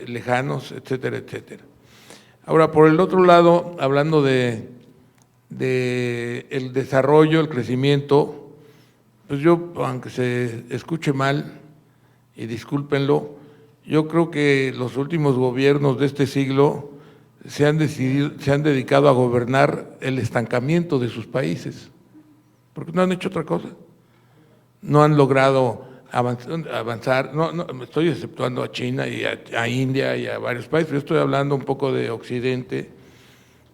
lejanos, etcétera, etcétera. Ahora, por el otro lado, hablando de el desarrollo, el crecimiento, pues yo, aunque se escuche mal, y discúlpenlo, yo creo que los últimos gobiernos de este siglo se han dedicado a gobernar el estancamiento de sus países, porque no han hecho otra cosa. No han logrado avanzar, no, estoy exceptuando a China y a India y a varios países, pero estoy hablando un poco de Occidente,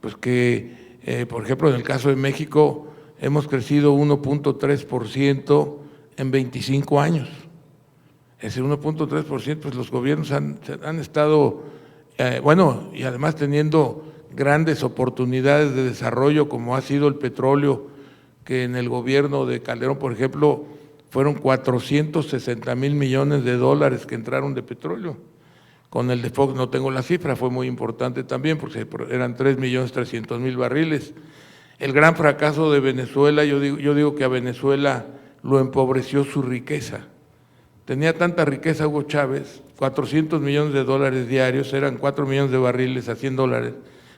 pues que, por ejemplo, en el caso de México, hemos crecido 1.3% en 25 años. Ese 1.3%, pues los gobiernos han estado, bueno, y además teniendo grandes oportunidades de desarrollo, como ha sido el petróleo, que en el gobierno de Calderón, por ejemplo, fueron 460,000 millones de dólares que entraron de petróleo. Con el de Fox no tengo la cifra, fue muy importante también, porque eran 3,300,000 barriles. El gran fracaso de Venezuela, yo digo que a Venezuela lo empobreció su riqueza. Tenía tanta riqueza Hugo Chávez, 400 millones de dólares diarios, eran 4 millones de barriles a 100 dólares,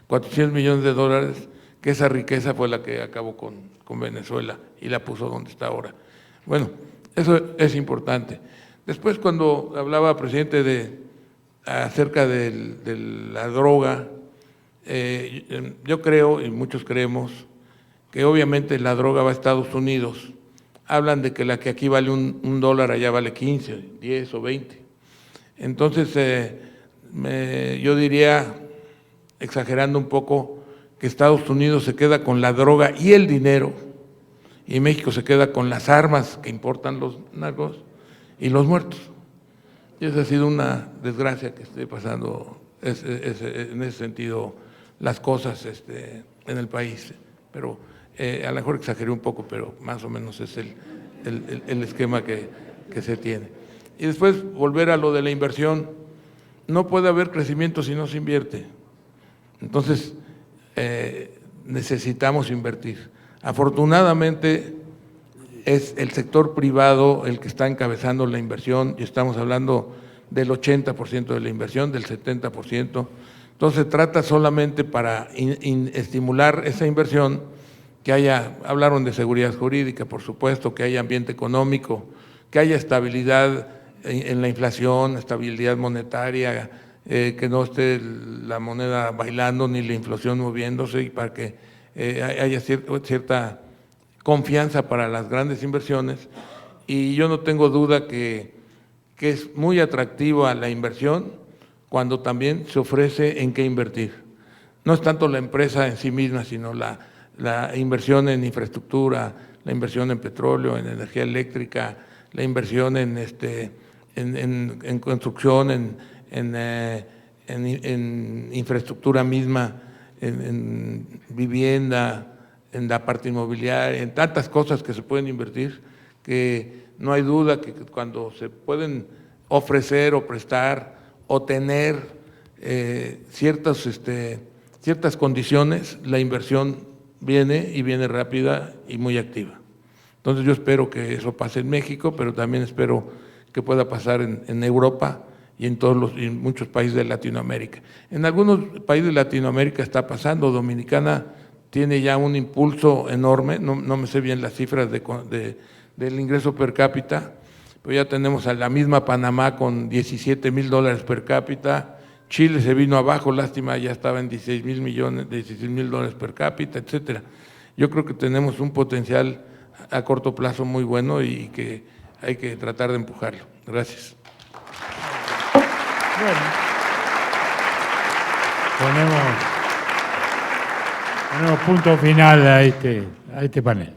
400 millones de dólares, que esa riqueza fue la que acabó con Venezuela y la puso donde está ahora. Bueno, eso es importante. Después, cuando hablaba, presidente, acerca de la droga, yo creo, y muchos creemos, que obviamente la droga va a Estados Unidos. Hablan de que la que aquí vale un dólar, allá vale 15, 10 o 20. Entonces, yo diría, exagerando un poco, que Estados Unidos se queda con la droga y el dinero, y México se queda con las armas que importan los narcos y los muertos. Y esa ha sido una desgracia que esté pasando en ese sentido las cosas en el país. Pero a lo mejor exageré un poco, pero más o menos es el esquema que se tiene. Y después volver a lo de la inversión. No puede haber crecimiento si no se invierte. Entonces, necesitamos invertir. Afortunadamente, es el sector privado el que está encabezando la inversión, y estamos hablando del 80% de la inversión, del 70%. Entonces, trata solamente para estimular esa inversión, que haya, hablaron de seguridad jurídica, por supuesto, que haya ambiente económico, que haya estabilidad en la inflación, estabilidad monetaria, que no esté la moneda bailando ni la inflación moviéndose, y para que haya cierta confianza para las grandes inversiones. Y yo no tengo duda que es muy atractiva la inversión cuando también se ofrece en qué invertir. No es tanto la empresa en sí misma, sino la inversión en infraestructura, la inversión en petróleo, en energía eléctrica, la inversión en construcción, en infraestructura misma, en vivienda, en la parte inmobiliaria, en tantas cosas que se pueden invertir, que no hay duda que cuando se pueden ofrecer o prestar o tener ciertas condiciones, la inversión viene, y viene rápida y muy activa. Entonces yo espero que eso pase en México, pero también espero que pueda pasar en Europa y en muchos países de Latinoamérica. En algunos países de Latinoamérica está pasando. Dominicana tiene ya un impulso enorme, no me sé bien las cifras del ingreso per cápita, pero ya tenemos a la misma Panamá con 17,000 dólares per cápita. Chile se vino abajo, lástima, ya estaba en 16,000 dólares per cápita, etcétera. Yo creo que tenemos un potencial a corto plazo muy bueno y que hay que tratar de empujarlo. Gracias. Bueno, ponemos punto final a este panel.